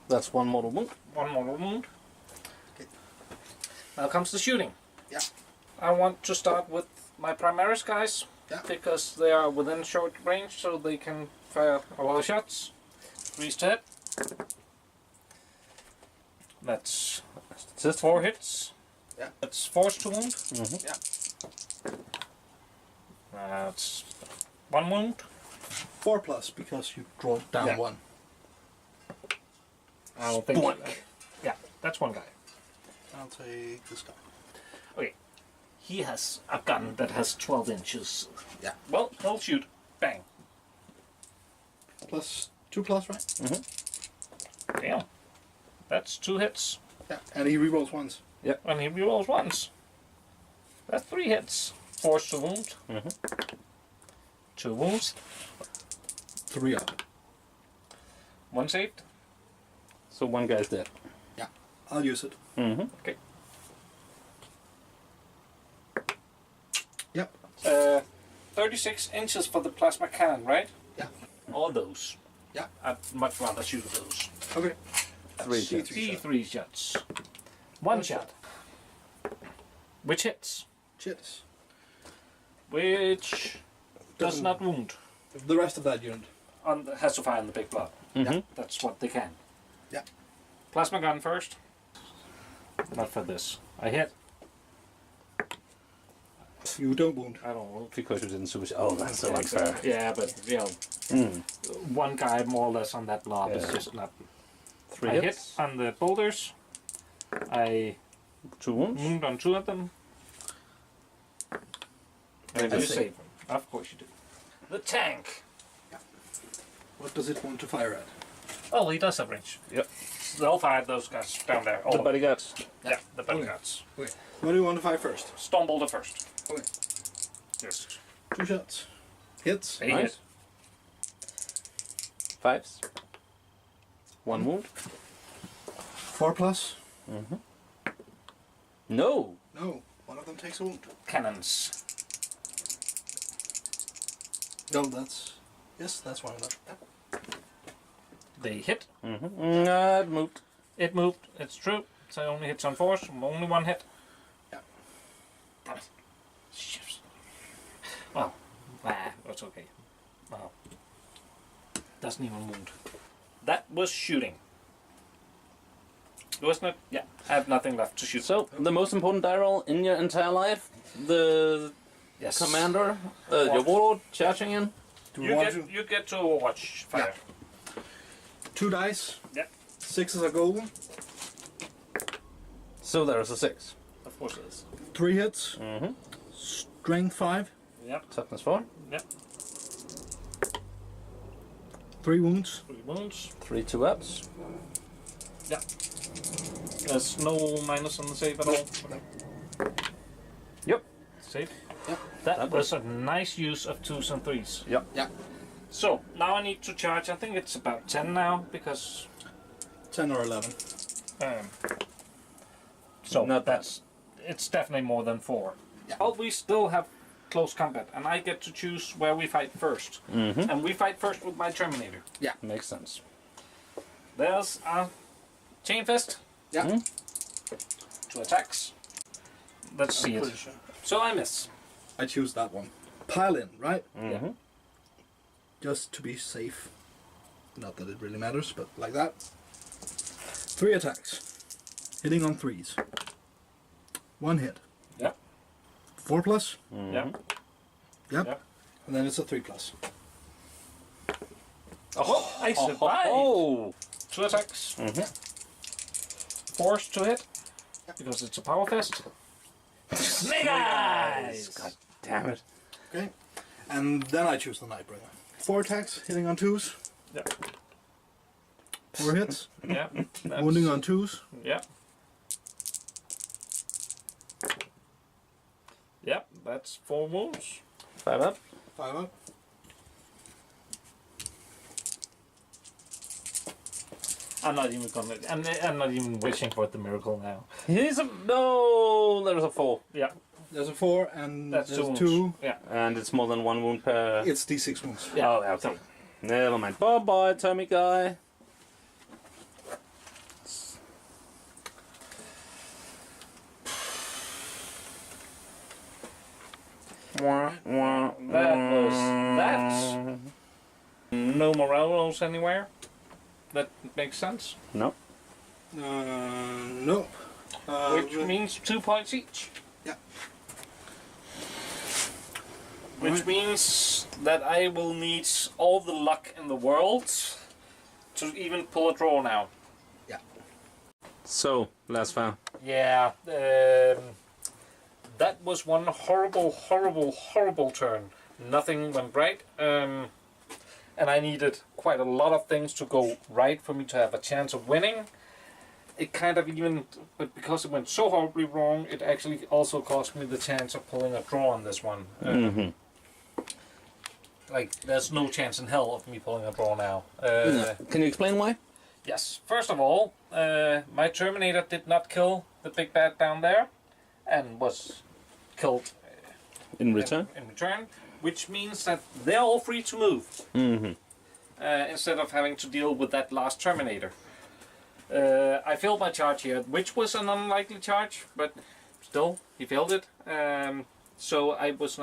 [SPEAKER 1] That's 1 mortal wound.
[SPEAKER 2] 1 mortal wound.
[SPEAKER 3] Okay.
[SPEAKER 2] Now comes the shooting.
[SPEAKER 3] Yeah.
[SPEAKER 2] I want to start with my Primaris guys.
[SPEAKER 3] Yeah.
[SPEAKER 2] Because they are within short range so they can fire a lot of shots. 3 to hit. That's
[SPEAKER 1] Just
[SPEAKER 2] 4 hits.
[SPEAKER 3] Yeah.
[SPEAKER 2] That's force to wound.
[SPEAKER 1] Mm-hmm.
[SPEAKER 2] That's 1 wound.
[SPEAKER 3] 4+ because you draw down
[SPEAKER 2] Yeah.
[SPEAKER 3] 1.
[SPEAKER 2] I'll think.
[SPEAKER 3] Spoink.
[SPEAKER 2] Yeah, that's 1 guy.
[SPEAKER 3] I'll take this guy.
[SPEAKER 2] Okay. He has a gun that has 12 inches.
[SPEAKER 3] Yeah.
[SPEAKER 2] Well, he'll shoot. Bang.
[SPEAKER 3] Plus 2+, right?
[SPEAKER 2] Damn. That's 2 hits.
[SPEAKER 3] Yeah. And he rerolls once.
[SPEAKER 2] And he rerolls once. That's 3 hits. Force to wound.
[SPEAKER 1] Mm-hmm.
[SPEAKER 2] 2 wounds.
[SPEAKER 3] 3 up.
[SPEAKER 2] 1 saved.
[SPEAKER 1] So 1 guy's dead.
[SPEAKER 3] I'll use it.
[SPEAKER 1] Mm-hmm.
[SPEAKER 2] Okay.
[SPEAKER 3] Yep.
[SPEAKER 2] 36 inches for the plasma cannon, right?
[SPEAKER 3] Yeah.
[SPEAKER 2] All those.
[SPEAKER 3] Yeah.
[SPEAKER 2] I'd much rather shoot those.
[SPEAKER 3] Okay.
[SPEAKER 1] 3
[SPEAKER 3] See
[SPEAKER 1] shots.
[SPEAKER 2] 3 shots. 1 shot. Which hits.
[SPEAKER 3] Chits.
[SPEAKER 2] Which does
[SPEAKER 3] Doesn't-
[SPEAKER 2] not wound.
[SPEAKER 3] The rest of that unit.
[SPEAKER 2] Has to fire on the big blood.
[SPEAKER 1] Mm-hmm.
[SPEAKER 2] That's what they can.
[SPEAKER 3] Yeah.
[SPEAKER 2] Plasma gun first. Not for this. I hit.
[SPEAKER 3] You don't wound.
[SPEAKER 2] I don't wound.
[SPEAKER 1] Because you didn't super. Oh, that's so
[SPEAKER 2] Yeah,
[SPEAKER 1] unfair.
[SPEAKER 2] Yeah, but you know,
[SPEAKER 1] Mm.
[SPEAKER 2] 1 guy more or less on that blob is
[SPEAKER 1] Yeah.
[SPEAKER 2] just not.
[SPEAKER 1] 3
[SPEAKER 2] I hit
[SPEAKER 1] hits.
[SPEAKER 2] on the boulders. I
[SPEAKER 1] 2 wounds.
[SPEAKER 2] wound on 2 of them. And
[SPEAKER 3] I
[SPEAKER 2] you
[SPEAKER 3] see.
[SPEAKER 2] save them. Of course you do. The tank.
[SPEAKER 3] What does it want to fire at?
[SPEAKER 2] Oh, he does have range.
[SPEAKER 1] Yep.
[SPEAKER 2] They'll fire those guys down there.
[SPEAKER 1] The bodyguards.
[SPEAKER 2] Yeah, the
[SPEAKER 3] Okay.
[SPEAKER 2] bodyguards.
[SPEAKER 3] Okay. What do you want to fire first?
[SPEAKER 2] Stone boulder first.
[SPEAKER 3] Okay.
[SPEAKER 2] Yes.
[SPEAKER 3] 2 shots. Hits.
[SPEAKER 2] They
[SPEAKER 1] Nice.
[SPEAKER 2] hit.
[SPEAKER 1] 5s. 1 wound.
[SPEAKER 3] 4+.
[SPEAKER 1] No.
[SPEAKER 3] No. One of them takes a wound.
[SPEAKER 2] Cannons.
[SPEAKER 3] No, that's... Yes, that's one of them. Yep.
[SPEAKER 2] They hit.
[SPEAKER 1] Mm-hmm. It moved.
[SPEAKER 2] It moved. It's true. So it only hits on force. Only 1 hit.
[SPEAKER 3] Yeah.
[SPEAKER 2] Damn it. Shit. Well, that's okay. Well, doesn't even wound. That was shooting. Wasn't it? Yeah. I have nothing left to shoot.
[SPEAKER 1] So, the most important die roll in your entire life. The
[SPEAKER 2] yes.
[SPEAKER 1] commander, your warlord charging in.
[SPEAKER 3] Do we
[SPEAKER 2] You
[SPEAKER 3] want
[SPEAKER 2] get,
[SPEAKER 3] to...
[SPEAKER 2] you get to watch fire.
[SPEAKER 3] 2 dice.
[SPEAKER 2] Yep.
[SPEAKER 3] 6s are golden.
[SPEAKER 1] So there is a 6.
[SPEAKER 2] forces.
[SPEAKER 3] 3 hits.
[SPEAKER 1] Mm-hmm.
[SPEAKER 3] Strength 5.
[SPEAKER 2] Yep.
[SPEAKER 1] Toughness 4.
[SPEAKER 2] Yep.
[SPEAKER 3] 3 wounds.
[SPEAKER 2] 3 wounds.
[SPEAKER 1] 3 2-ups.
[SPEAKER 2] Yep. There's no minus on the save at all.
[SPEAKER 1] Yep.
[SPEAKER 2] Save.
[SPEAKER 3] Yep.
[SPEAKER 2] That was a nice use of 2s and 3s.
[SPEAKER 1] Yep.
[SPEAKER 3] Yeah.
[SPEAKER 2] So now I need to charge. I think it's about 10 now because.
[SPEAKER 3] 10 or 11.
[SPEAKER 2] So
[SPEAKER 1] Not
[SPEAKER 2] that's. It's definitely more than 4.
[SPEAKER 3] Yeah.
[SPEAKER 2] But we still have close combat, and I get to choose where we fight first.
[SPEAKER 1] Mm-hmm.
[SPEAKER 2] And we fight first with my Terminator.
[SPEAKER 1] Makes sense.
[SPEAKER 2] There's a chain fist.
[SPEAKER 3] Yeah.
[SPEAKER 1] Mm-hmm.
[SPEAKER 2] 2 attacks. Let's see it.
[SPEAKER 3] Sure.
[SPEAKER 2] So I miss.
[SPEAKER 3] I choose that one. Pile in, right?
[SPEAKER 1] Mm-hmm.
[SPEAKER 3] Just to be safe. Not that it really matters, but like that. 3 attacks. Hitting on 3s. 1 hit.
[SPEAKER 2] Yep.
[SPEAKER 3] 4 plus.
[SPEAKER 1] Mm-hmm.
[SPEAKER 2] Yep.
[SPEAKER 3] Yep.
[SPEAKER 2] Yep.
[SPEAKER 3] And then it's a 3 plus.
[SPEAKER 2] Oh, I survived.
[SPEAKER 1] Oh!
[SPEAKER 2] 2 attacks.
[SPEAKER 1] Mm-hmm.
[SPEAKER 2] Forced to hit. Because it's a power fist. Snake eyes!
[SPEAKER 1] God damn it.
[SPEAKER 3] Okay. And then I choose the Nightbringer. 4 attacks, hitting on 2s.
[SPEAKER 2] Yep.
[SPEAKER 3] 4 hits.
[SPEAKER 2] Yeah.
[SPEAKER 3] Wounding on 2s.
[SPEAKER 2] Yeah. Yep, that's 4 wounds.
[SPEAKER 1] 5 up.
[SPEAKER 3] 5 up.
[SPEAKER 2] I'm not even gonna. I'm not even wishing for the miracle now.
[SPEAKER 1] He's a... No! There's a 4.
[SPEAKER 2] Yeah,
[SPEAKER 3] There's a 4 and
[SPEAKER 2] that's 2
[SPEAKER 3] there's
[SPEAKER 2] wounds.
[SPEAKER 3] 2.
[SPEAKER 2] Yeah.
[SPEAKER 1] And it's more than 1 wound per...
[SPEAKER 3] It's D6 wounds.
[SPEAKER 2] Yeah.
[SPEAKER 1] Oh, okay. Never mind. Bye-bye, Tommy guy.
[SPEAKER 2] That's no morale rolls anywhere. That makes sense.
[SPEAKER 1] No.
[SPEAKER 3] No.
[SPEAKER 2] Which means 2 points each.
[SPEAKER 3] Yeah.
[SPEAKER 2] Which
[SPEAKER 3] Alright.
[SPEAKER 2] means that I will need all the luck in the world to even pull a draw now.
[SPEAKER 1] So, last file.
[SPEAKER 2] Yeah. That was one horrible, horrible, horrible turn. Nothing went right. And I needed quite a lot of things to go right for me to have a chance of winning. It kind of even, but because it went so horribly wrong, it actually also cost me the chance of pulling a draw on this one.
[SPEAKER 1] Mm-hmm.
[SPEAKER 2] Like, there's no chance in hell of me pulling a draw now.
[SPEAKER 1] Can you explain why?
[SPEAKER 2] Yes. First of all, my Terminator did not kill the big bad down there, and was killed
[SPEAKER 1] In return?
[SPEAKER 2] in return, which means that they're all free to move.
[SPEAKER 1] Mm-hmm.
[SPEAKER 2] Instead of having to deal with that last Terminator. I failed my charge here, which was an unlikely charge, but still, he failed it. So I was...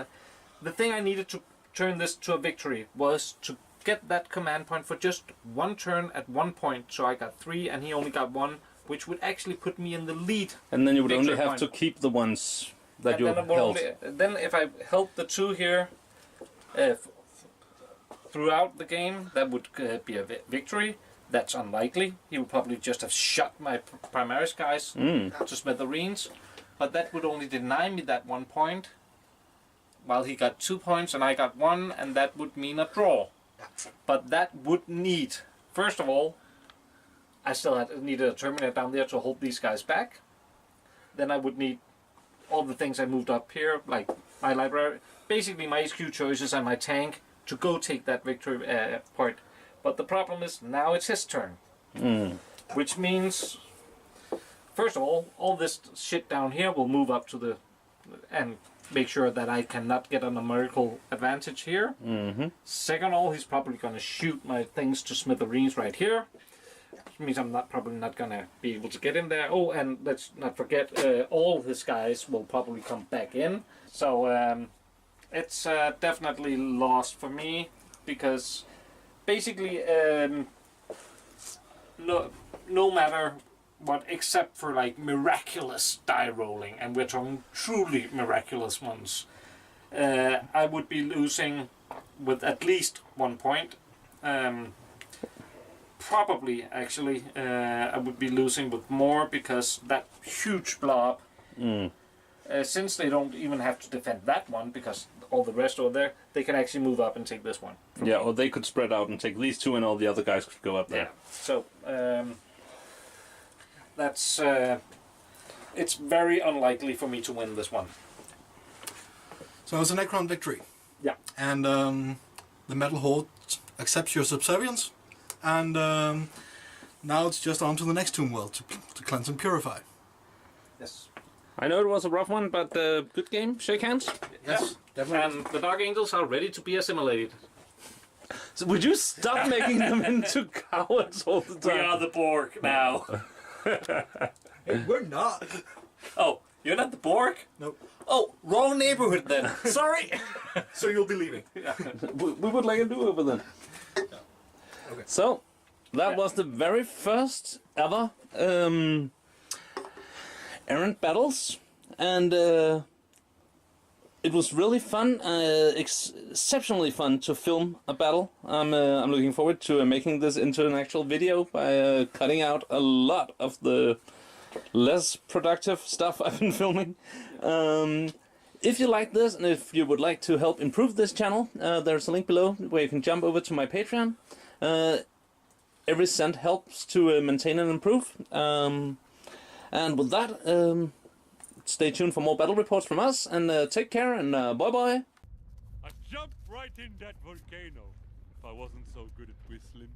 [SPEAKER 2] The thing I needed to turn this to a victory was to get that command point for just 1 turn at 1 point, so I got 3 and he only got 1, which would actually put me in the lead.
[SPEAKER 1] And then you would only
[SPEAKER 2] Victory
[SPEAKER 1] have to
[SPEAKER 2] point.
[SPEAKER 1] keep the ones that
[SPEAKER 2] And
[SPEAKER 1] you
[SPEAKER 2] then, I would
[SPEAKER 1] held.
[SPEAKER 2] then if I held the 2 here throughout the game, that would be a victory. That's unlikely. He would probably just have shot my Primaris guys to smithereens. But that would only deny me that 1 point, while he got 2 points and I got 1, and that would mean a draw. But that would need, first of all, I still needed a Terminator down there to hold these guys back. Then I would need all the things I moved up here, like my library, basically my HQ choices and my tank, to go take that victory point. But the problem is, now it's his turn. Which means, first of all this shit down here will move up to the... and make sure that I cannot get a numerical advantage here. Second of all, he's probably going to shoot my things to smithereens right here. Which means I'm probably not going to be able to get in there. Oh, and let's not forget, all his guys will probably come back in. So it's definitely lost for me, because basically no matter what, except for like miraculous die rolling, and we're talking truly miraculous ones, I would be losing with at least 1 point. Probably, actually, I would be losing with more, because that huge blob since they don't even have to defend that one because all the rest are there, they can actually move up and take this one.
[SPEAKER 1] Yeah, or they could spread out and take these two, and all the other guys could go up there.
[SPEAKER 2] Yeah. So that's it's very unlikely for me to win this one.
[SPEAKER 3] So it's a Necron victory.
[SPEAKER 2] Yeah.
[SPEAKER 3] And the Metal Horde accepts your subservience, and now it's just on to the next Tomb World to cleanse and purify.
[SPEAKER 2] Yes.
[SPEAKER 1] I know it was a rough one, but good game. Shake hands.
[SPEAKER 3] Yes, definitely.
[SPEAKER 2] And the Dark Angels are ready to be assimilated.
[SPEAKER 1] So would you stop making them into cowards all the time?
[SPEAKER 2] We are the Borg now.
[SPEAKER 3] Hey, we're not.
[SPEAKER 2] Oh, you're not the Borg?
[SPEAKER 3] Nope.
[SPEAKER 2] Oh, wrong neighborhood then. Sorry.
[SPEAKER 3] So you'll be leaving.
[SPEAKER 1] We would like a do-over then.
[SPEAKER 3] Okay.
[SPEAKER 1] So, that was the very first ever Errant battles, and it was really fun, exceptionally fun to film a battle. I'm looking forward to making this into an actual video by cutting out a lot of the less productive stuff I've been filming. If you like this, and if you would like to help improve this channel, there's a link below where you can jump over to my Patreon. Every cent helps to maintain and improve. And with that, stay tuned for more battle reports from us, and take care, and bye-bye.
[SPEAKER 4] I jumped right in that volcano if I wasn't so good at whistling.